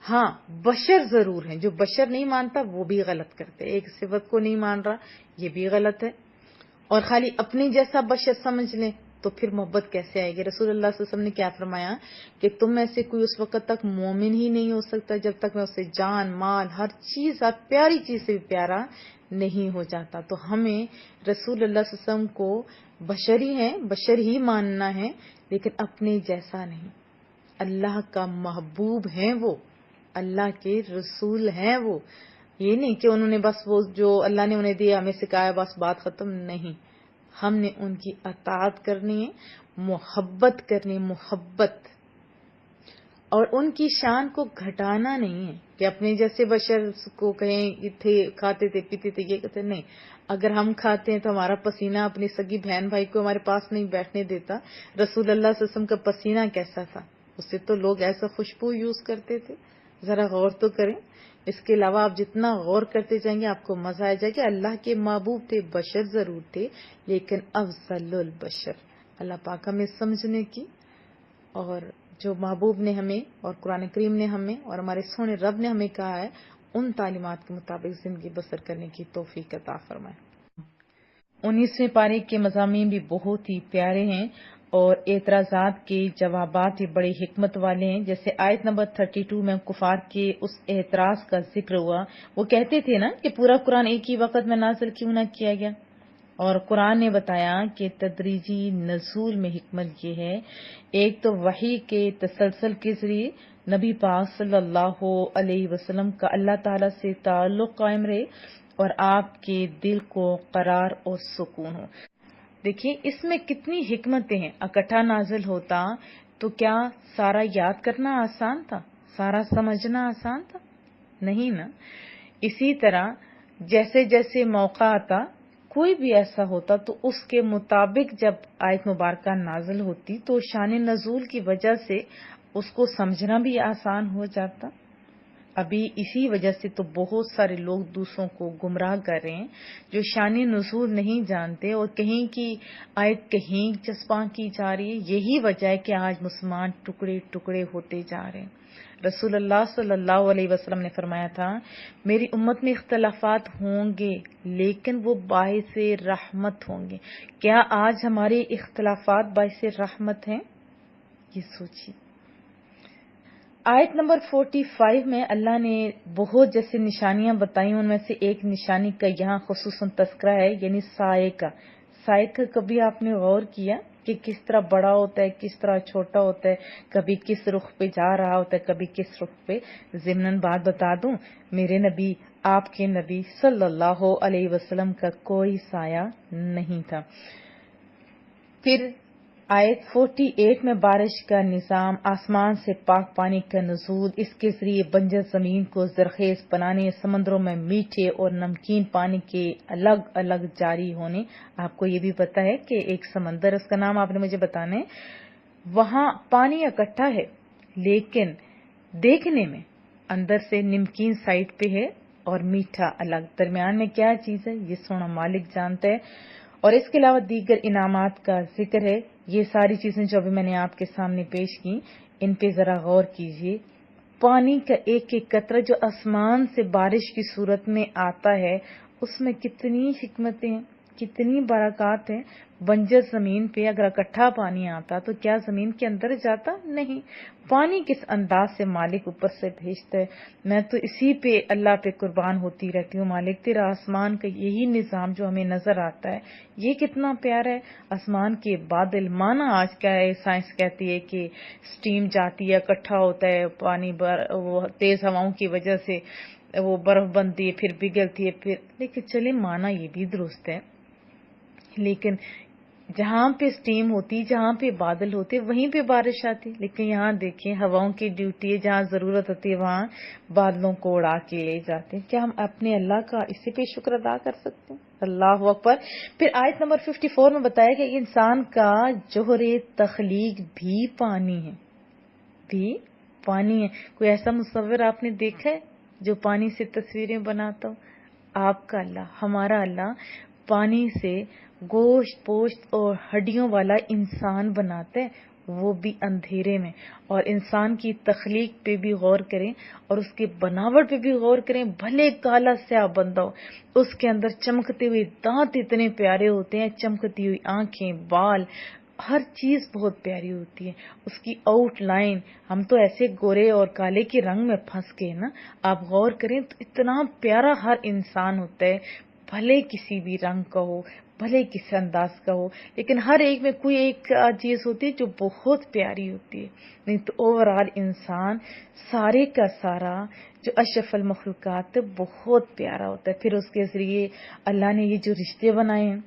ہاں بشر ضرور ہیں، جو بشر نہیں مانتا وہ بھی غلط کرتے، ایک صفت کو نہیں مان رہا یہ بھی غلط ہے، اور خالی اپنے جیسا بشر سمجھ لیں تو پھر محبت کیسے آئے گی؟ رسول اللہ صلی اللہ علیہ وسلم نے کیا فرمایا کہ تم میں سے کوئی اس وقت تک مومن ہی نہیں ہو سکتا جب تک میں اسے جان مال ہر چیز ہر پیاری چیز سے بھی پیارا نہیں ہو جاتا۔ تو ہمیں رسول اللہ صلی اللہ علیہ وسلم کو بشر ہی ہیں، بشر ہی ماننا ہے لیکن اپنے جیسا نہیں۔ اللہ کا محبوب ہیں وہ، اللہ کے رسول ہیں وہ، یہ نہیں کہ انہوں نے بس وہ جو اللہ نے انہیں دیا ہمیں سکھایا بس بات ختم، نہیں، ہم نے ان کی اطاعت کرنی ہے، محبت کرنی، محبت، اور ان کی شان کو گھٹانا نہیں ہے کہ اپنے جیسے بشر کو کہیں تھے کھاتے تھے پیتے تھے یہ کہتے نہیں۔ اگر ہم کھاتے ہیں تو ہمارا پسینہ اپنی سگی بہن بھائی کو ہمارے پاس نہیں بیٹھنے دیتا۔ رسول اللہ صلی اللہ علیہ وسلم کا پسینہ کیسا تھا، اس سے تو لوگ ایسا خوشبو یوز کرتے تھے، ذرا غور تو کریں۔ اس کے علاوہ آپ جتنا غور کرتے جائیں گے آپ کو مزہ آ جائے گا۔ اللہ کے محبوب تھے، بشر ضرور تھے لیکن افضل البشر۔ اللہ پاک ہمیں سمجھنے کی اور جو محبوب نے ہمیں اور قرآن کریم نے ہمیں اور ہمارے سونے رب نے ہمیں کہا ہے ان تعلیمات کے مطابق زندگی بسر کرنے کی توفیق عطا فرمائے۔ 19ویں پارے کے مضامین بھی بہت ہی پیارے ہیں اور اعتراضات کے جوابات بھی بڑے حکمت والے ہیں۔ جیسے آیت نمبر 32 میں کفار کے اس اعتراض کا ذکر ہوا، وہ کہتے تھے نا کہ پورا قرآن ایک ہی وقت میں نازل کیوں نہ کیا گیا، اور قرآن نے بتایا کہ تدریجی نزول میں حکمت یہ ہے، ایک تو وحی کے تسلسل کے ذریعے نبی پاک صلی اللہ علیہ وسلم کا اللہ تعالیٰ سے تعلق قائم رہے اور آپ کے دل کو قرار اور سکون ہو۔ دیکھیے اس میں کتنی حکمتیں ہیں۔ اکٹھا نازل ہوتا تو کیا سارا یاد کرنا آسان تھا، سارا سمجھنا آسان تھا؟ نہیں نا۔ اسی طرح جیسے جیسے موقع آتا، کوئی بھی ایسا ہوتا تو اس کے مطابق جب آیت مبارکہ نازل ہوتی تو شان نزول کی وجہ سے اس کو سمجھنا بھی آسان ہو جاتا۔ ابھی اسی وجہ سے تو بہت سارے لوگ دوسروں کو گمراہ کر رہے ہیں جو شان نزول نہیں جانتے، اور کہیں کی آیت کہیں چسپاں کی جا رہی ہے۔ یہی وجہ ہے کہ آج مسلمان ٹکڑے ٹکڑے ہوتے جا رہے ہیں۔ رسول اللہ صلی اللہ علیہ وسلم نے فرمایا تھا، میری امت میں اختلافات ہوں گے لیکن وہ باعث رحمت ہوں گے۔ کیا آج ہمارے اختلافات باعث رحمت ہیں؟ یہ سوچیے۔ آیت نمبر 45 میں اللہ نے بہت جیسے نشانیاں بتائیں، ان میں سے ایک نشانی کا یہاں خصوصاً تذکرہ ہے، یعنی سائے کا۔ سائے کا کبھی آپ نے غور کیا کہ کس طرح بڑا ہوتا ہے، کس طرح چھوٹا ہوتا ہے، کبھی کس رخ پہ جا رہا ہوتا ہے، کبھی کس رخ پہ؟ ضمناً بات بتا دوں، میرے نبی، آپ کے نبی صلی اللہ علیہ وسلم کا کوئی سایہ نہیں تھا۔ پھر آیت 48 میں بارش کا نظام، آسمان سے پاک پانی کا نزول، اس کے ذریعے بنجر زمین کو زرخیز بنانے، سمندروں میں میٹھے اور نمکین پانی کے الگ الگ جاری ہونے۔ آپ کو یہ بھی پتا ہے کہ ایک سمندر، اس کا نام آپ نے مجھے بتانا ہے، وہاں پانی اکٹھا ہے لیکن دیکھنے میں اندر سے نمکین سائڈ پہ ہے اور میٹھا الگ، درمیان میں کیا چیز ہے یہ سونا مالک جانتا ہے۔ اور اس کے علاوہ دیگر انعامات کا ذکر ہے۔ یہ ساری چیزیں جو ابھی میں نے آپ کے سامنے پیش کی، ان پہ ذرا غور کیجیے۔ پانی کا ایک ایک قطرہ جو آسمان سے بارش کی صورت میں آتا ہے، اس میں کتنی حکمتیں ہیں، کتنی برکات ہیں۔ بنجر زمین پہ اگر اکٹھا پانی آتا تو کیا زمین کے اندر جاتا؟ نہیں۔ پانی کس انداز سے مالک اوپر سے بھیجتا ہے، میں تو اسی پہ اللہ پہ قربان ہوتی رہتی ہوں۔ مالک تیرا آسمان کا یہی نظام جو ہمیں نظر آتا ہے، یہ کتنا پیارا ہے۔ آسمان کے بادل، مانا آج کیا ہے، سائنس کہتی ہے کہ سٹیم جاتی ہے، اکٹھا ہوتا ہے پانی، وہ تیز ہواؤں کی وجہ سے وہ برف بنتی ہے، پھر پگھلتی ہے، پھر، لیکن چلے مانا یہ بھی درست ہے، لیکن جہاں پہ سٹیم ہوتی، جہاں پہ بادل ہوتے، وہیں پہ بارش آتی۔ لیکن یہاں دیکھیں ہواؤں کی ڈیوٹی ہے، جہاں ضرورت ہوتی ہے وہاں بادلوں کو اڑا کے لے جاتے ہیں۔ کیا ہم اپنے اللہ کا اسی پہ شکر ادا کر سکتے ہیں؟ اللہ اکبر۔ پھر آیت نمبر 54 میں بتایا کہ انسان کا جوہر تخلیق بھی پانی ہے، بھی پانی ہے۔ کوئی ایسا مصور آپ نے دیکھا ہے جو پانی سے تصویریں بناتا ہو؟ آپ کا اللہ، ہمارا اللہ پانی سے گوشت پوشت اور ہڈیوں والا انسان بناتے ہیں، وہ بھی اندھیرے میں۔ اور انسان کی تخلیق پہ بھی غور کریں اور اس کے بناوٹ پہ بھی غور کریں، بھلے کالا سیاہ بندہ ہو، اس کے اندر چمکتے ہوئے دانت اتنے پیارے ہوتے ہیں، چمکتی ہوئی آنکھیں، بال، ہر چیز بہت پیاری ہوتی ہے، اس کی آؤٹ لائن۔ ہم تو ایسے گورے اور کالے کے رنگ میں پھنس گئے نا، آپ غور کریں تو اتنا پیارا ہر انسان ہوتا ہے، بھلے کسی بھی رنگ کا ہو، بھلے کس انداز کا ہو، لیکن ہر ایک میں کوئی ایک چیز ہوتی ہے جو بہت پیاری ہوتی ہے۔ نہیں تو اوورآل انسان سارے کا سارا جو اشرف المخلوقات بہت پیارا ہوتا ہے۔ پھر اس کے ذریعے اللہ نے یہ جو رشتے بنائے ہیں،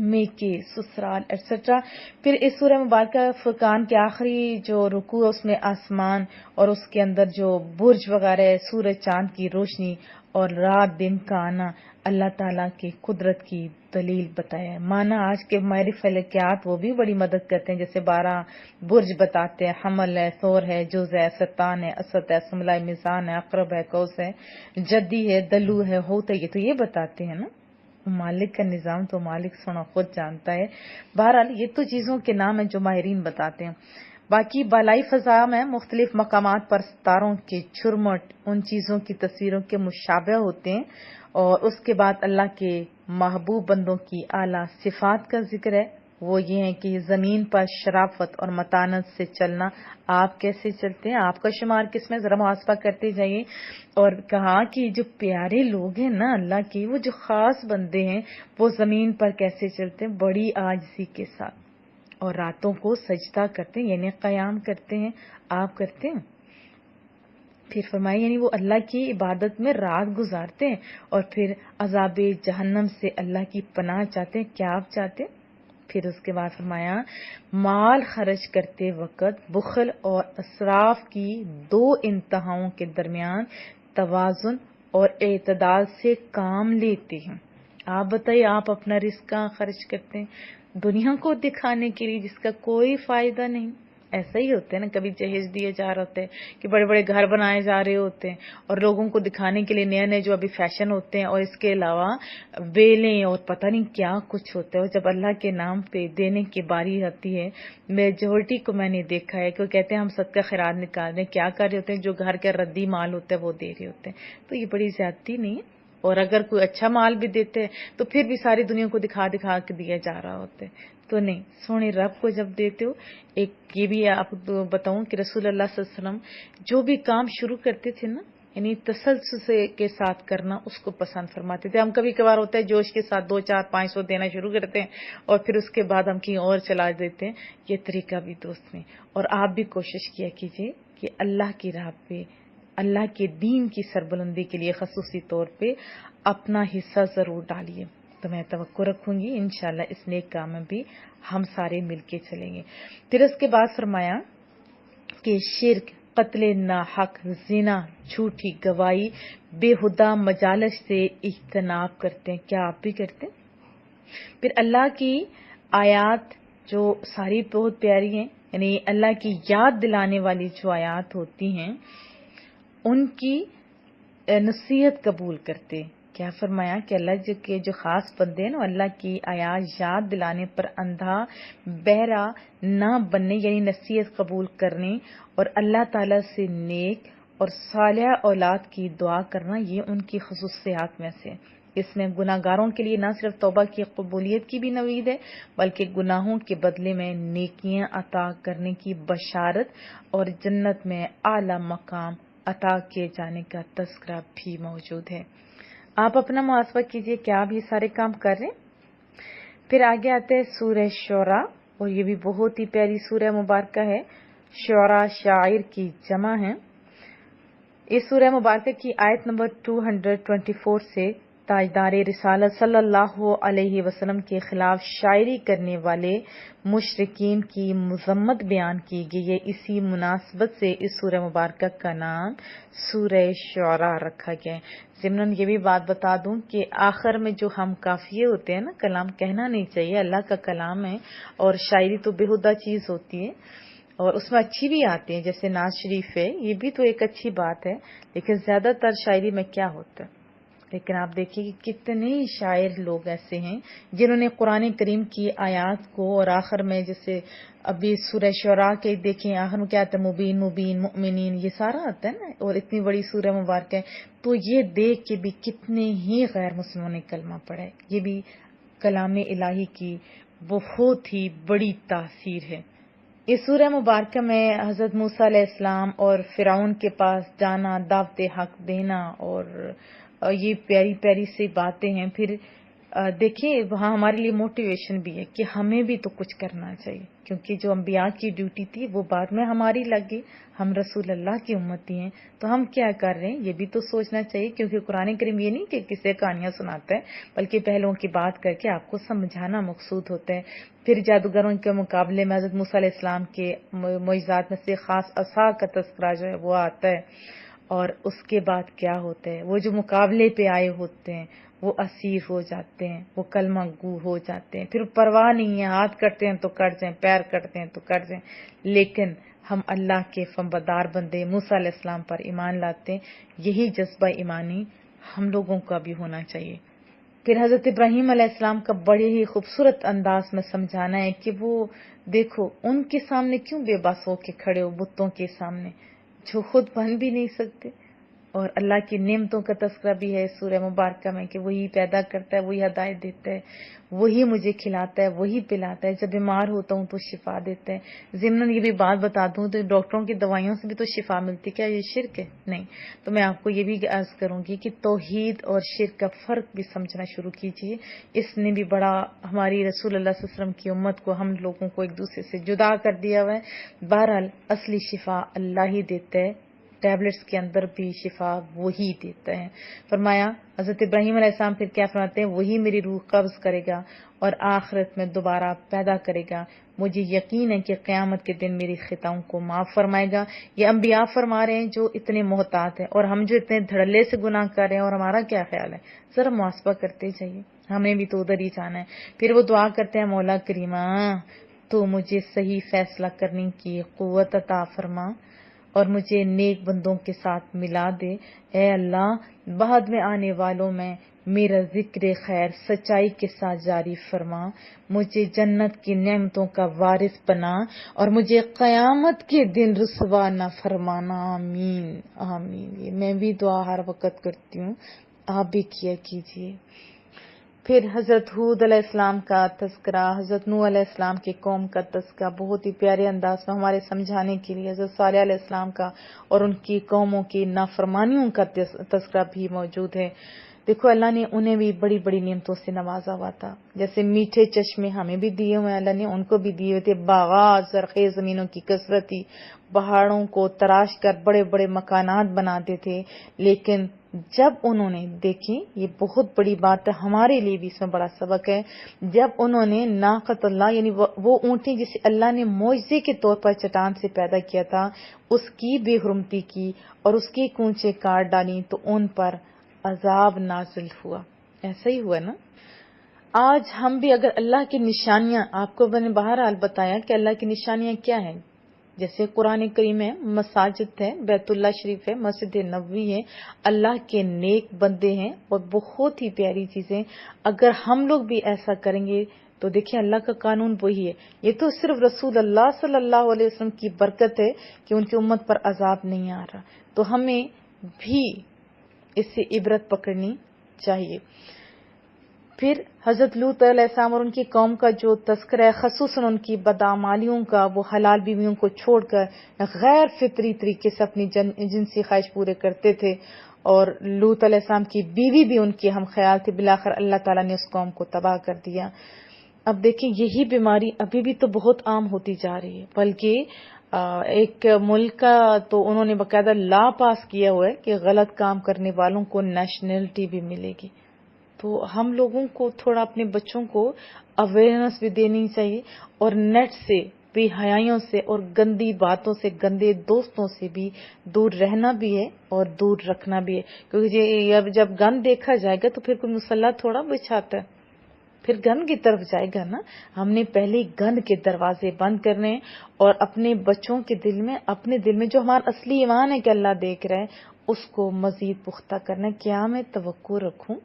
میکے، سسرال ایٹسٹرا۔ پھر اس سورہ مبارکہ فرقان کے آخری جو رکوع ہے اس میں آسمان اور اس کے اندر جو برج وغیرہ ہے، سورج چاند کی روشنی اور رات دن کا آنا، اللہ تعالیٰ کی قدرت کی دلیل بتایا ہے۔ مانا آج کے ماہر فلکیات وہ بھی بڑی مدد کرتے ہیں، جیسے 12 برج بتاتے ہیں، حمل ہے، ثور ہے، جوز ہے، سرطان ہے، اسد ہے، سملہ میزان ہے، عقرب ہے، قوس ہے، جدی ہے، دلو ہے، ہوتا ہے، یہ تو یہ بتاتے ہیں نا۔ مالک کا نظام تو مالک سونا خود جانتا ہے۔ بہرحال یہ تو چیزوں کے نام ہیں جو ماہرین بتاتے ہیں۔ باقی بالائی فضا میں مختلف مقامات پر ستاروں کے جھرمٹ ان چیزوں کی تصویروں کے مشابہ ہوتے ہیں، اور اس کے بعد اللہ کے محبوب بندوں کی اعلیٰ صفات کا ذکر ہے۔ وہ یہ ہیں کہ زمین پر شرافت اور متانت سے چلنا. آپ کیسے چلتے ہیں؟ آپ کا شمار کس میں؟ ذرا محاسبہ کرتے جائیے. اور کہا کہ جو پیارے لوگ ہیں نا اللہ کے، وہ جو خاص بندے ہیں، وہ زمین پر کیسے چلتے ہیں؟ بڑی عاجزی کے ساتھ، اور راتوں کو سجدہ کرتے ہیں، یعنی قیام کرتے ہیں. آپ کرتے ہیں؟ پھر فرمایا یعنی وہ اللہ کی عبادت میں رات گزارتے ہیں، اور پھر عذاب جہنم سے اللہ کی پناہ چاہتے ہیں. کیا آپ چاہتے ہیں؟ پھر اس کے بعد فرمایا مال خرچ کرتے وقت بخل اور اسراف کی دو انتہاؤں کے درمیان توازن اور اعتدال سے کام لیتے ہیں. آپ بتائیے، آپ اپنا رزق کہاں خرچ کرتے ہیں؟ دنیا کو دکھانے کے لیے جس کا کوئی فائدہ نہیں. ایسا ہی ہوتا ہے نا، کبھی جہیز دیے جا رہے ہوتے ہیں کہ بڑے بڑے گھر بنائے جا رہے ہوتے ہیں، اور لوگوں کو دکھانے کے لیے نئے نئے جو ابھی فیشن ہوتے ہیں، اور اس کے علاوہ ویلیں اور پتہ نہیں کیا کچھ ہوتا ہے. اور جب اللہ کے نام پہ دینے کی باری آتی ہے، میجورٹی کو میں نے دیکھا ہے کہ وہ کہتے ہیں ہم صدقہ خیرات نکال رہے ہیں. کیا کر رہے ہوتے ہیں؟ جو گھر کا ردی مال ہوتا ہے وہ دے رہے ہوتے ہیں. تو یہ بڑی زیادتی نہیں ہے؟ اور اگر کوئی اچھا مال بھی دیتے ہیں تو پھر بھی ساری دنیا کو دکھا دکھا کے دیا جا رہا ہوتا ہے. تو نہیں، سونے رب کو جب دیتے ہو. ایک یہ بھی آپ بتاؤں کہ رسول اللہ صلی اللہ علیہ وسلم جو بھی کام شروع کرتے تھے نا، یعنی تسلسل کے ساتھ کرنا اس کو پسند فرماتے تھے. ہم کبھی کبھار ہوتا ہے جوش کے ساتھ 2 4 500 دینا شروع کرتے ہیں، اور پھر اس کے بعد ہم کہیں اور چلا دیتے ہیں. یہ طریقہ بھی دوست میں. اور آپ بھی کوشش کیا کیجئے کہ اللہ کی راہ پہ، اللہ کے دین کی سربلندی کے لیے خصوصی طور پہ اپنا حصہ ضرور ڈالیے. تو میں توقع رکھوں گی انشاءاللہ اس نیک کام میں بھی ہم سارے مل کے چلیں گے. پھر اس کے بعد فرمایا کہ شرک، قتل ناحق، زنا، جھوٹی گواہی، بے ہدہ مجالس سے اجتناب کرتے ہیں. کیا آپ بھی کرتے ہیں؟ پھر اللہ کی آیات جو ساری بہت پیاری ہیں، یعنی اللہ کی یاد دلانے والی جو آیات ہوتی ہیں ان کی نصیحت قبول کرتے. کیا فرمایا کہ اللہ کے جو خاص بندے ہیں نا، اللہ کی آیات یاد دلانے پر اندھا بہرا نہ بننے، یعنی نصیحت قبول کرنے، اور اللہ تعالیٰ سے نیک اور صالح اولاد کی دعا کرنا، یہ ان کی خصوصیات میں سے. اس میں گناہ گاروں کے لیے نہ صرف توبہ کی قبولیت کی بھی نوید ہے، بلکہ گناہوں کے بدلے میں نیکیاں عطا کرنے کی بشارت، اور جنت میں اعلیٰ مقام عطا کیے جانے کا تذکرہ بھی موجود ہے. آپ اپنا محاسبہ کیجئے، کیا آپ یہ سارے کام کر رہے ہیں؟ پھر آگے آتے ہیں سورہ شعراء، اور یہ بھی بہت ہی پیاری سورہ مبارکہ ہے. شعراء شاعر کی جمع ہے. اس سورہ مبارکہ کی آیت نمبر 224 سے تاجدار رسالت صلی اللہ علیہ وسلم کے خلاف شاعری کرنے والے مشرکین کی مذمت بیان کی گئی ہے. اسی مناسبت سے اس سورہ مبارکہ کا نام سورہ شعراء رکھا گیا ہے. ضمناً یہ بھی بات بتا دوں کہ آخر میں جو ہم قافیے ہوتے ہیں نا، کلام کہنا نہیں چاہیے، اللہ کا کلام ہے، اور شاعری تو بےہودہ چیز ہوتی ہے، اور اس میں اچھی بھی آتی ہیں، جیسے ناز شریف ہے، یہ بھی تو ایک اچھی بات ہے، لیکن زیادہ تر شاعری میں کیا ہوتا ہے. لیکن آپ دیکھیں کہ کتنے شاعر لوگ ایسے ہیں جنہوں نے قرآن کریم کی آیات کو، اور آخر میں جیسے ابھی سورہ شعراء کے دیکھیں آخر میں کیا آتا ہے، مبین مبین مؤمنین، یہ سارا آتا ہے نا، اور اتنی بڑی سورہ مبارکہ ہے. تو یہ دیکھ کے بھی کتنے ہی غیر مسلموں نے کلمہ پڑھا ہے. یہ بھی کلام الہی کی بہت ہی بڑی تاثیر ہے. اس سورہ مبارکہ میں حضرت موسیٰ علیہ السلام اور فرعون کے پاس جانا، دعوت حق دینا، اور یہ پیاری پیاری سی باتیں ہیں. پھر دیکھیں وہاں ہمارے لیے موٹیویشن بھی ہے کہ ہمیں بھی تو کچھ کرنا چاہیے، کیونکہ جو انبیاء کی ڈیوٹی تھی وہ بعد میں ہماری لگی. ہم رسول اللہ کی امتی ہیں، تو ہم کیا کر رہے ہیں یہ بھی تو سوچنا چاہیے. کیونکہ قرآن کریم یہ نہیں کہ کسی کہانیاں سناتا ہے، بلکہ پہلوؤں کی بات کر کے آپ کو سمجھانا مقصود ہوتا ہے. پھر جادوگروں کے مقابلے میں حضرت موسیٰ علیہ السلام کے معجزات میں سے خاص عصا کا تذکرہ جو ہے وہ آتا ہے. اور اس کے بعد کیا ہوتا ہے، وہ جو مقابلے پہ آئے ہوتے ہیں وہ اسیر ہو جاتے ہیں، وہ کلمہ گو ہو جاتے ہیں. پھر پرواہ نہیں ہے، ہاتھ کٹتے ہیں تو کٹ جائیں، پیر کٹتے ہیں تو کٹ جائیں، لیکن ہم اللہ کے فرمانبردار بندے موسیٰ علیہ السلام پر ایمان لاتے ہیں. یہی جذبہ ایمانی ہم لوگوں کا بھی ہونا چاہیے. پھر حضرت ابراہیم علیہ السلام کا بڑے ہی خوبصورت انداز میں سمجھانا ہے کہ وہ دیکھو ان کے سامنے کیوں بے بس ہو کے کھڑے ہو، بتوں کے سامنے جو خود بن بھی نہیں سکتے. اور اللہ کی نعمتوں کا تذکرہ بھی ہے سورہ مبارکہ میں کہ وہی پیدا کرتا ہے، وہی ہدایت دیتا ہے، وہی مجھے کھلاتا ہے، وہی پلاتا ہے، جب بیمار ہوتا ہوں تو شفا دیتا ہے۔ ضمن یہ بھی بات بتا دوں تو ڈاکٹروں کی دوائیوں سے بھی تو شفا ملتی، کیا یہ شرک ہے؟ نہیں۔ تو میں آپ کو یہ بھی عرض کروں گی کہ توحید اور شرک کا فرق بھی سمجھنا شروع کیجیے۔ اس نے بھی بڑا ہماری رسول اللہ صلی اللہ علیہ وسلم کی امت کو، ہم لوگوں کو ایک دوسرے سے جدا کر دیا ہوا ہے۔ بہرحال اصلی شفا اللہ ہی دیتا ہے، ٹیبلٹس کے اندر بھی شفا وہی دیتا ہے۔ فرمایا حضرت ابراہیم علیہ السلام پھر کیا فرماتے ہیں؟ وہی میری روح قبض کرے گا اور آخرت میں دوبارہ پیدا کرے گا، مجھے یقین ہے کہ قیامت کے دن میری خطاؤں کو معاف فرمائے گا۔ یہ انبیاء فرما رہے ہیں جو اتنے محتاط ہیں، اور ہم جو اتنے دھڑلے سے گناہ کر رہے ہیں، اور ہمارا کیا خیال ہے؟ ذرا محاسبہ کرتے جائیے، ہمیں بھی تو ادھر ہی جانا ہے۔ پھر وہ دعا کرتے ہیں، مولا کریمہ تو مجھے صحیح فیصلہ کرنے کی قوت عطا فرما اور مجھے نیک بندوں کے ساتھ ملا دے۔ اے اللہ، بعد میں آنے والوں میں میرا ذکر خیر سچائی کے ساتھ جاری فرما، مجھے جنت کی نعمتوں کا وارث بنا اور مجھے قیامت کے دن رسوا نہ فرمانا۔ آمین آمین۔ یہ میں بھی دعا ہر وقت کرتی ہوں، آپ بھی کیا کیجیے۔ پھر حضرت ہود علیہ السلام کا تذکرہ، حضرت نوح علیہ السلام کی قوم کا تذکرہ بہت ہی پیارے انداز میں ہمارے سمجھانے کے لیے، حضرت صالح علیہ السلام کا اور ان کی قوموں کی نافرمانیوں کا تذکرہ بھی موجود ہے۔ دیکھو اللہ نے انہیں بھی بڑی بڑی نعمتوں سے نوازا ہوا تھا، جیسے میٹھے چشمے ہمیں بھی دیے ہوئے ہیں، اللہ نے ان کو بھی دیے ہوئے تھے، باغات، زرخیز زمینوں کی کثرت تھی، پہاڑوں کو تراش کر بڑے بڑے مکانات بناتے تھے۔ لیکن جب انہوں نے دیکھیں، یہ بہت بڑی بات ہے ہمارے لیے بھی، اس میں بڑا سبق ہے، جب انہوں نے ناقۃ اللہ یعنی وہ اونٹی جسے اللہ نے معجزے کے طور پر چٹان سے پیدا کیا تھا، اس کی بے حرمتی کی اور اس کی کونچیں کاٹ ڈالی تو ان پر عذاب نازل ہوا۔ ایسا ہی ہوا نا؟ آج ہم بھی اگر اللہ کی نشانیاں، آپ کو میں نے بہرحال بتایا کہ اللہ کی نشانیاں کیا ہیں، جیسے قرآن کریم ہے، مساجد ہے، بیت اللہ شریف ہے، مسجد نبوی ہے، اللہ کے نیک بندے ہیں اور بہت ہی پیاری چیزیں، اگر ہم لوگ بھی ایسا کریں گے تو دیکھیں اللہ کا قانون وہی ہے۔ یہ تو صرف رسول اللہ صلی اللہ علیہ وسلم کی برکت ہے کہ ان کی امت پر عذاب نہیں آ رہا، تو ہمیں بھی اس سے عبرت پکڑنی چاہیے۔ پھر حضرت لوط علیہ السلام اور ان کی قوم کا جو تذکرہ ہے، خصوصاً ان کی بدعمالیوں کا، وہ حلال بیویوں کو چھوڑ کر غیر فطری طریقے سے اپنی جنسی خواہش پورے کرتے تھے، اور لوط علیہ السلام کی بیوی بھی ان کی ہم خیال تھی، بالآخر اللہ تعالیٰ نے اس قوم کو تباہ کر دیا۔ اب دیکھیں یہی بیماری ابھی بھی تو بہت عام ہوتی جا رہی ہے، بلکہ ایک ملک کا تو انہوں نے باقاعدہ لا پاس کیا ہوا ہے کہ غلط کام کرنے والوں کو نیشنلٹی بھی ملے گی۔ تو ہم لوگوں کو تھوڑا اپنے بچوں کو اویئرنس بھی دینی چاہیے، اور نیٹ سے، بے حیائیوں سے اور گندی باتوں سے، گندے دوستوں سے بھی دور رہنا بھی ہے اور دور رکھنا بھی ہے، کیونکہ جب گند دیکھا جائے گا تو پھر کوئی مسلح تھوڑا بچھاتا ہے، پھر گند کی طرف جائے گا نا۔ ہم نے پہلے گند کے دروازے بند کرنے اور اپنے بچوں کے دل میں، اپنے دل میں جو ہمارا اصلی ایمان ہے کہ اللہ دیکھ رہا ہے، اس کو مزید پختہ کرنا، کیا میں توقع رکھوں۔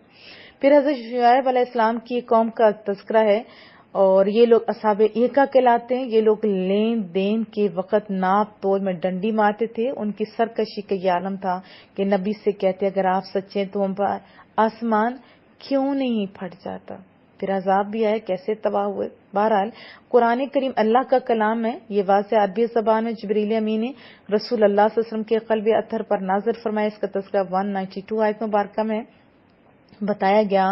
پھر حضرت شعیب علیہ السلام کی قوم کا تذکرہ ہے، اور یہ لوگ اصحاب ایکا کہلاتے ہیں۔ یہ لوگ لین دین کے وقت ناپ تول میں ڈنڈی مارتے تھے۔ ان کی سرکشی کا یہ عالم تھا کہ نبی سے کہتے اگر آپ سچے ہیں تو ہم پر آسمان کیوں نہیں پھٹ جاتا۔ پھر عذاب بھی آئے، کیسے تباہ ہوئے۔ بہرحال قرآن کریم اللہ کا کلام ہے، یہ واضح عربی زبان میں جبریل امین نے رسول اللہ صلی اللہ علیہ وسلم کے قلب اطہر پر نازل فرمایا۔ اس کا تذکرہ 192 آیت مبارکہ میں بتایا گیا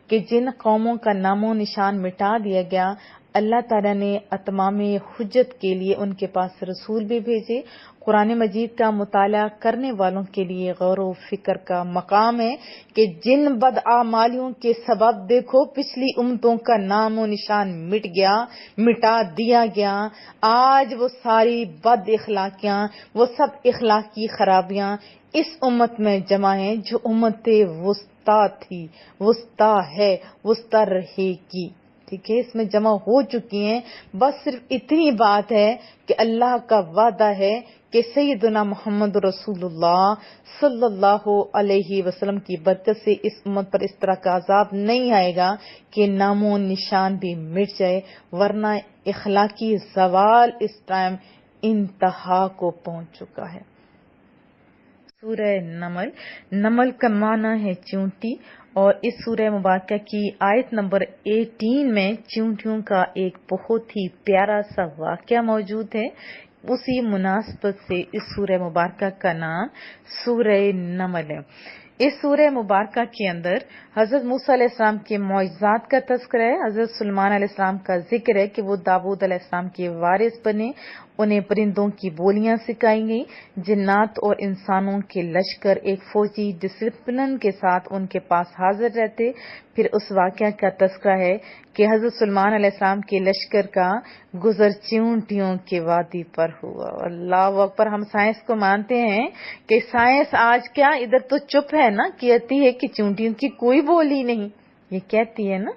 کہ جن قوموں کا نام و نشان مٹا دیا گیا، اللہ تعالیٰ نے اتمام حجت کے لیے ان کے پاس رسول بھی بھیجے۔ قرآن مجید کا مطالعہ کرنے والوں کے لیے غور و فکر کا مقام ہے کہ جن بدعمالیوں کے سبب دیکھو پچھلی امتوں کا نام و نشان مٹ گیا، مٹا دیا گیا، آج وہ ساری بد اخلاقیاں، وہ سب اخلاقی خرابیاں اس امت میں جمع ہیں جو امت وسطیٰ تھی، وسطیٰ ہے، وسطیٰ رہے گی۔ ٹھیک ہے، اس میں جمع ہو چکی ہیں۔ بس صرف اتنی بات ہے کہ اللہ کا وعدہ ہے کہ سیدنا محمد رسول اللہ صلی اللہ علیہ وسلم کی برکت سے اس امت پر اس طرح کا عذاب نہیں آئے گا کہ نام و نشان بھی مٹ جائے، ورنہ اخلاقی زوال اس ٹائم انتہا کو پہنچ چکا ہے۔ سورہ نمل۔ نمل کا معنی ہے چونٹی، اور اس سورہ مبارکہ کی آیت نمبر 18 میں چونٹیوں کا ایک بہت ہی پیارا سا واقعہ موجود ہے۔ اسی مناسبت سے اس سورہ مبارکہ کا نام سورہ نمل ہے۔ اس سورہ مبارکہ کے اندر حضرت موسیٰ علیہ السلام کے معجزات کا تذکرہ ہے۔ حضرت سلیمان علیہ السلام کا ذکر ہے کہ وہ داؤد علیہ السلام کے وارث بنے، انہیں پرندوں کی بولیاں سکھائی گئیں، جنات اور انسانوں کے لشکر ایک فوجی ڈسپلن کے ساتھ ان کے پاس حاضر رہتے۔ پھر اس واقعہ کا تذکرہ ہے کہ حضرت سلیمان علیہ السلام کے لشکر کا گزر چونٹیوں کے وادی پر ہوا۔ اللہ اکبر۔ ہم سائنس کو مانتے ہیں کہ سائنس آج کیا ادھر تو چپ ہے نا، کہتی ہے کہ چونٹیوں کی کوئی بولی نہیں، یہ کہتی ہے نا۔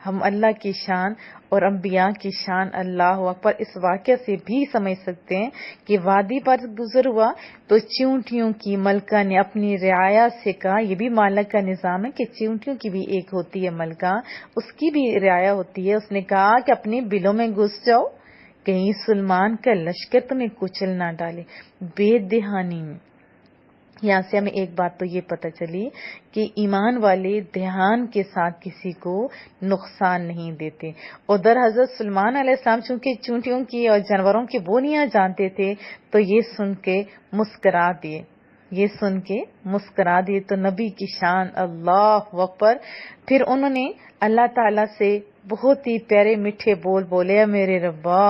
ہم اللہ کی شان اور انبیاء کی شان اللہ اکبر اس واقعہ سے بھی سمجھ سکتے ہیں کہ وادی پر گزر ہوا تو چونٹیوں کی ملکہ نے اپنی رعایا سے کہا، یہ بھی مالک کا نظام ہے کہ چونٹیوں کی بھی ایک ہوتی ہے ملکہ، اس کی بھی رعایا ہوتی ہے۔ اس نے کہا کہ اپنے بلوں میں گھس جاؤ، کہیں سلیمان کا لشکر تمہیں کچل نہ ڈالے۔ بے دہانی میں یہاں سے ہمیں ایک بات تو یہ پتہ چلی کہ ایمان والے دھیان کے ساتھ کسی کو نقصان نہیں دیتے۔ ادھر حضرت سلیمان علیہ السلام چونکہ چونٹیوں کی اور جانوروں کی بولیاں جانتے تھے تو یہ سن کے مسکرا دیے تو نبی کی شان اللہ اکبر۔ پھر انہوں نے اللہ تعالیٰ سے بہت ہی پیارے میٹھے بول بولے، اے میرے ربا،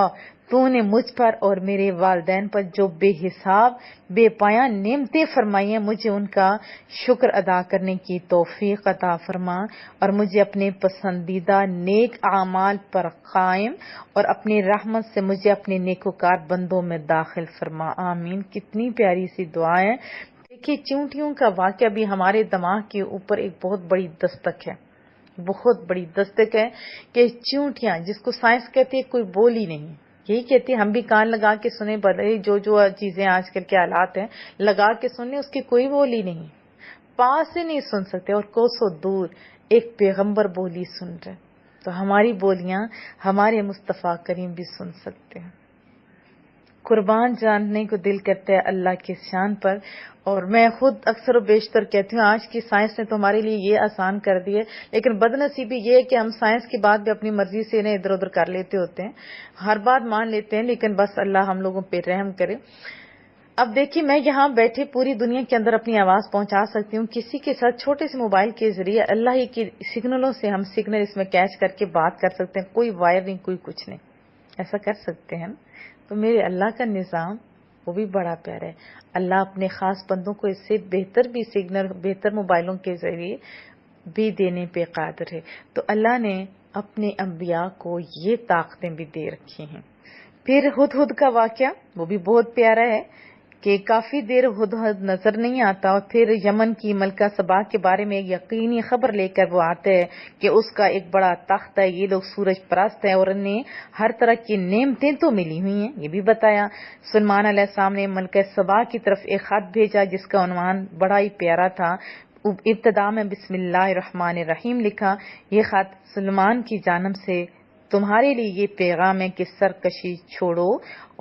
تو نے مجھ پر اور میرے والدین پر جو بے حساب بے پایاں نعمتیں فرمائی ہیں، مجھے ان کا شکر ادا کرنے کی توفیق عطا فرما، اور مجھے اپنے پسندیدہ نیک اعمال پر قائم اور اپنی رحمت سے مجھے اپنے نیکوکار بندوں میں داخل فرما، آمین۔ کتنی پیاری سی دعا ہے۔ دیکھیے چونٹیوں کا واقعہ بھی ہمارے دماغ کے اوپر ایک بہت بڑی دستک ہے، بہت بڑی دستک ہے کہ چونٹیاں جس کو سائنس کہتی ہے کوئی بولی نہیں، یہی کہتی ہے ہم بھی کان لگا کے سنیں، بڑے جو چیزیں آج کل کے حالات ہیں لگا کے سنیں، اس کی کوئی بولی نہیں، پاس سے نہیں سن سکتے، اور کوسوں دور ایک پیغمبر بولی سن رہے، تو ہماری بولیاں ہمارے مصطفیٰ کریم بھی سن سکتے ہیں۔ قربان جاننے کو دل کرتا ہے اللہ کی شان پر، اور میں خود اکثر و بیشتر کہتی ہوں آج کی سائنس نے تو ہمارے لیے یہ آسان کر دی ہے، لیکن بدنصیبی یہ ہے کہ ہم سائنس کی بات بھی اپنی مرضی سے انہیں ادھر ادھر کر لیتے ہوتے ہیں، ہر بات مان لیتے ہیں، لیکن بس اللہ ہم لوگوں پہ رحم کرے۔ اب دیکھیے میں یہاں بیٹھے پوری دنیا کے اندر اپنی آواز پہنچا سکتی ہوں، کسی کے ساتھ چھوٹے سے موبائل کے ذریعے اللہ ہی کی سگنلوں سے ہم سگنل اس میں کیچ کر کے بات کر سکتے ہیں، کوئی وائر نہیں، کوئی کچھ نہیں، ایسا کر سکتے ہیں۔ تو میرے اللہ کا نظام وہ بھی بڑا پیارا ہے۔ اللہ اپنے خاص بندوں کو اس سے بہتر بھی سگنل، بہتر موبائلوں کے ذریعے بھی دینے پہ قادر ہے۔ تو اللہ نے اپنے انبیاء کو یہ طاقتیں بھی دے رکھی ہیں۔ پھر ہدہد کا واقعہ وہ بھی بہت پیارا ہے کہ کافی دیر ہدہد نظر نہیں آتا، اور پھر یمن کی ملکہ سبا کے بارے میں ایک یقینی خبر لے کر وہ آتے ہیں کہ اس کا ایک بڑا تخت ہے، یہ لوگ سورج پرست ہیں اور انہیں ہر طرح کی نعمتیں تو ملی ہوئی ہیں، یہ بھی بتایا۔ سلیمان علیہ السلام نے ملکہ سبا کی طرف ایک خط بھیجا جس کا عنوان بڑا ہی پیارا تھا، ابتدا میں بسم اللہ الرحمن الرحیم لکھا۔ یہ خط سلیمان کی جانب سے تمہارے لیے یہ پیغام ہے کہ سرکشی چھوڑو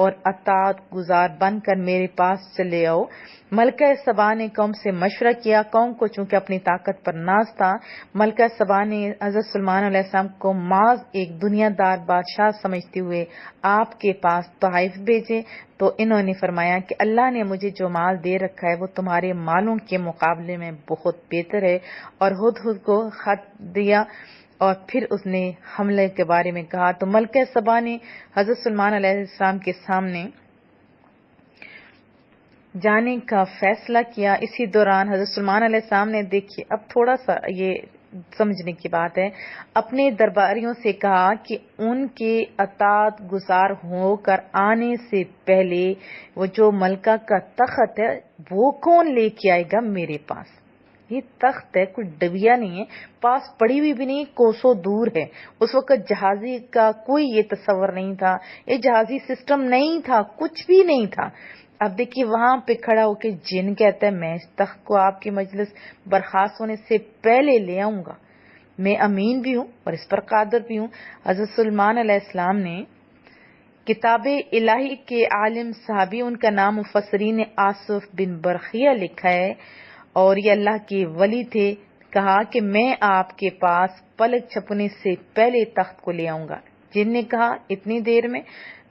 اور اطاعت گزار بن کر میرے پاس چلے آؤ۔ ملکہ سبا نے قوم سے مشورہ کیا، قوم کو چونکہ اپنی طاقت پر ناز تھا، ملکہ سبا نے حضرت سلیمان علیہ السلام کو محض ایک دنیا دار بادشاہ سمجھتے ہوئے آپ کے پاس تحائف بھیجے، تو انہوں نے فرمایا کہ اللہ نے مجھے جو مال دے رکھا ہے وہ تمہارے مالوں کے مقابلے میں بہت بہتر ہے، اور ہدہد کو خط دیا، اور پھر اس نے حملے کے بارے میں کہا۔ تو ملکہ سبا نے حضرت سلیمان علیہ السلام کے سامنے جانے کا فیصلہ کیا۔ اسی دوران حضرت سلیمان علیہ السلام نے، دیکھیے اب تھوڑا سا یہ سمجھنے کی بات ہے، اپنے درباریوں سے کہا کہ ان کے اطاعت گزار ہو کر آنے سے پہلے وہ جو ملکہ کا تخت ہے وہ کون لے کے آئے گا میرے پاس؟ یہ تخت ہے، کوئی ڈبیا نہیں ہے، پاس پڑی ہوئی بھی نہیں، کوسوں دور ہے۔ اس وقت جہازی کا کوئی یہ تصور نہیں تھا، یہ جہازی سسٹم نہیں تھا، کچھ بھی نہیں تھا۔ اب دیکھیے وہاں پہ کھڑا ہو کے جن کہتا ہے میں اس تخت کو آپ کی مجلس برخاست ہونے سے پہلے لے آؤں گا، میں امین بھی ہوں اور اس پر قادر بھی ہوں۔ حضرت سلیمان علیہ السلام نے کتاب الہی کے عالم صحابی، ان کا نام مفسرین آصف بن برخیہ لکھا ہے، اور یہ اللہ کے ولی تھے. کہا کہ میں آپ کے پاس پلک چھپنے سے پہلے تخت کو لے آؤں گا. جن نے کہا اتنی دیر میں،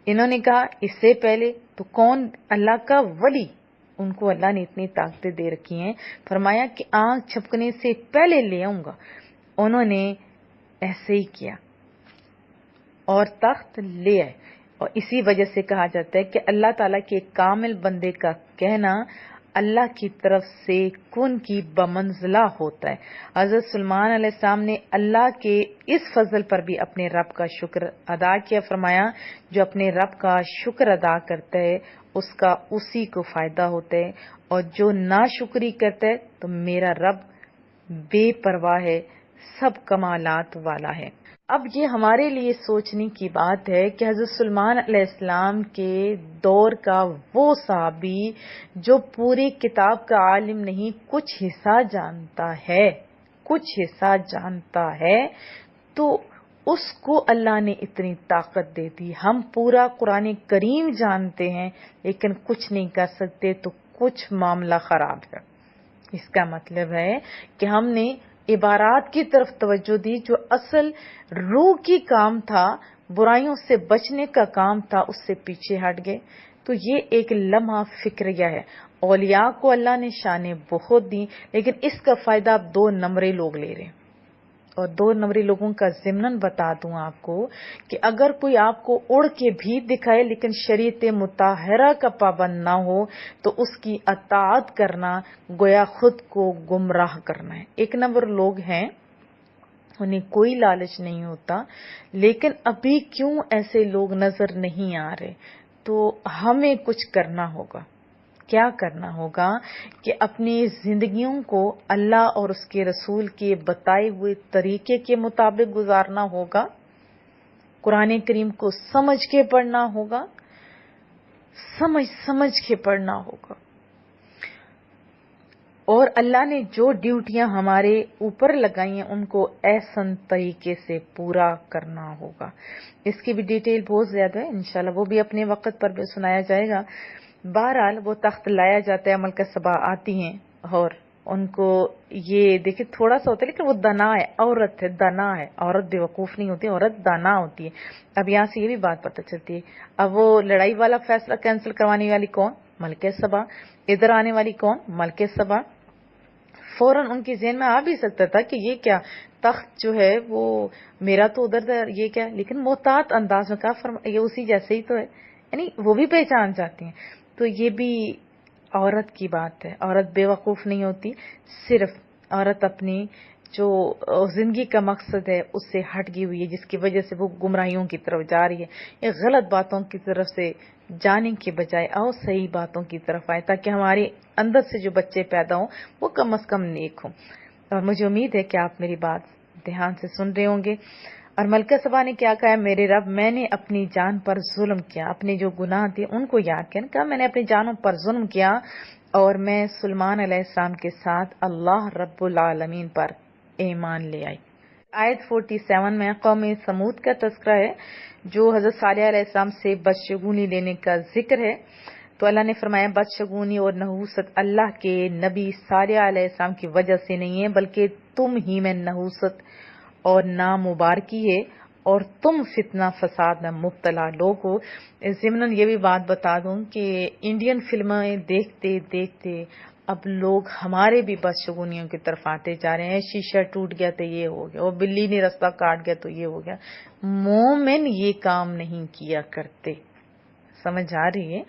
انہوں نے کہا اس سے پہلے، تو کون؟ اللہ کا ولی. ان کو اللہ نے اتنی طاقتیں دے رکھی ہیں. فرمایا کہ آنکھ چھپکنے سے پہلے لے آؤں گا. انہوں نے ایسے ہی کیا اور تخت لے آئے. اور اسی وجہ سے کہا جاتا ہے کہ اللہ تعالیٰ کے کامل بندے کا کہنا اللہ کی طرف سے کن کی بمنزلہ ہوتا ہے. حضرت سلیمان علیہ السلام نے اللہ کے اس فضل پر بھی اپنے رب کا شکر ادا کیا. فرمایا جو اپنے رب کا شکر ادا کرتا ہے اس کا اسی کو فائدہ ہوتا ہے، اور جو ناشکری کرتا ہے تو میرا رب بے پرواہ ہے، سب کمالات والا ہے. اب یہ ہمارے لیے سوچنے کی بات ہے کہ حضرت سلیمان علیہ السلام کے دور کا وہ صحابی جو پوری کتاب کا عالم نہیں، کچھ حصہ جانتا ہے، تو اس کو اللہ نے اتنی طاقت دے دی. ہم پورا قرآن کریم جانتے ہیں لیکن کچھ نہیں کر سکتے، تو کچھ معاملہ خراب ہے. اس کا مطلب ہے کہ ہم نے عبارات کی طرف توجہ دی، جو اصل روح کی کام تھا، برائیوں سے بچنے کا کام تھا، اس سے پیچھے ہٹ گئے. تو یہ ایک لمحہ فکریہ ہے. اولیاء کو اللہ نے شانیں بہت دی، لیکن اس کا فائدہ اب 2 نمبری لوگ لے رہے ہیں. اور 2 نمبری لوگوں کا ضمناً بتا دوں آپ کو کہ اگر کوئی آپ کو اڑ کے بھی دکھائے لیکن شریعت مطہرہ کا پابند نہ ہو تو اس کی اطاعت کرنا گویا خود کو گمراہ کرنا ہے. 1 نمبر لوگ ہیں، انہیں کوئی لالچ نہیں ہوتا، لیکن ابھی کیوں ایسے لوگ نظر نہیں آ رہے؟ تو ہمیں کچھ کرنا ہوگا. کیا کرنا ہوگا کہ اپنی زندگیوں کو اللہ اور اس کے رسول کے بتائے ہوئے طریقے کے مطابق گزارنا ہوگا. قرآن کریم کو سمجھ کے پڑھنا ہوگا، سمجھ کے پڑھنا ہوگا. اور اللہ نے جو ڈیوٹیاں ہمارے اوپر لگائی ہیں ان کو احسن طریقے سے پورا کرنا ہوگا. اس کی بھی ڈیٹیل بہت زیادہ ہے، انشاءاللہ وہ بھی اپنے وقت پر بھی سنایا جائے گا. بہرحال وہ تخت لایا جاتا ہے، ملکہ سبا آتی ہیں اور ان کو یہ دیکھیں تھوڑا سا ہوتا ہے لیکن وہ دانا ہے، عورت ہے، دانا ہے. عورت بے وقوف نہیں ہوتی، عورت دانا ہوتی ہے. اب یہاں سے یہ بھی بات پتہ چلتی ہے. اب وہ لڑائی والا فیصلہ کینسل کروانے والی کون؟ ملکہ سبا. ادھر آنے والی کون؟ ملکہ سبا. فوراً ان کے ذہن میں آ بھی سکتا تھا کہ یہ کیا تخت جو ہے وہ میرا تو ادھر تھا، یہ کیا، لیکن محتاط انداز میں کہا یہ اسی جیسے ہی تو ہے. یعنی وہ بھی پہچان جاتی ہیں. تو یہ بھی عورت کی بات ہے. عورت بے وقوف نہیں ہوتی، صرف عورت اپنی جو زندگی کا مقصد ہے اس سے ہٹ گئی ہوئی ہے، جس کی وجہ سے وہ گمراہیوں کی طرف جا رہی ہے. یہ غلط باتوں کی طرف سے جانے کے بجائے آؤ صحیح باتوں کی طرف آئے، تاکہ ہمارے اندر سے جو بچے پیدا ہوں وہ کم از کم نیک ہوں. اور مجھے امید ہے کہ آپ میری بات دھیان سے سن رہے ہوں گے. اور ملکہ سبا نے کیا کہا؟ میرے رب، میں نے اپنی جان پر ظلم کیا، اپنے جو گناہ تھے ان کو یاد کیا. کہا میں نے اپنی جانوں پر ظلم کیا اور میں سلیمان علیہ السلام کے ساتھ اللہ رب العالمین پر ایمان لے آئی. آیت 47 میں قوم سمود کا تذکرہ ہے جو حضرت صالح علیہ السلام سے بدشگونی لینے کا ذکر ہے. تو اللہ نے فرمایا بدشگونی اور نحوست اللہ کے نبی صالح علیہ السلام کی وجہ سے نہیں ہے، بلکہ تم ہی میں نحوست اور نامبارکی ہے اور تم فتنہ فساد میں مبتلا لوگ ہو. ضمناً یہ بھی بات بتا دوں کہ انڈین فلمیں دیکھتے دیکھتے اب لوگ ہمارے بھی بدشگونیوں کی طرف آتے جا رہے ہیں. شیشہ ٹوٹ گیا تو یہ ہو گیا، وہ بلی نے رستہ کاٹ گیا تو یہ ہو گیا. مومن یہ کام نہیں کیا کرتے. سمجھ آ رہی ہے؟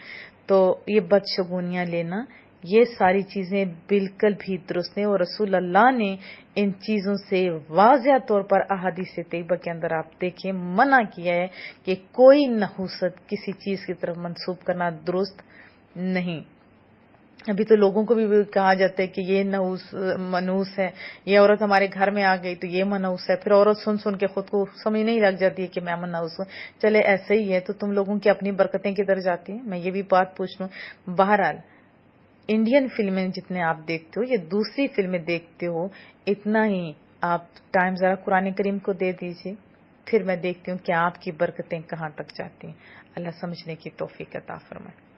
تو یہ بدشگونیاں لینا، یہ ساری چیزیں بالکل بھی درست نہیں، اور رسول اللہ نے ان چیزوں سے واضح طور پر احادیث طیبہ کے اندر آپ دیکھیں منع کیا ہے کہ کوئی نحوست کسی چیز کی طرف منسوب کرنا درست نہیں. ابھی تو لوگوں کو بھی کہا جاتا ہے کہ یہ منحوس ہے، یہ عورت ہمارے گھر میں آ گئی تو یہ منحوس ہے. پھر عورت سن کے خود کو سمجھ نہیں لگ جاتی ہے کہ میں منحوس ہوں. چلے ایسے ہی ہے تو تم لوگوں کی اپنی برکتیں کدھر جاتی ہیں؟ میں یہ بھی بات پوچھ لوں. بہرحال انڈین فلمیں جتنے آپ دیکھتے ہو یا دوسری فلمیں دیکھتے ہو، اتنا ہی آپ ٹائم ذرا قرآن کریم کو دے دیجئے. پھر میں دیکھتی ہوں کہ آپ کی برکتیں کہاں تک جاتی ہیں۔ اللہ سمجھنے کی توفیق عطا فرمائے۔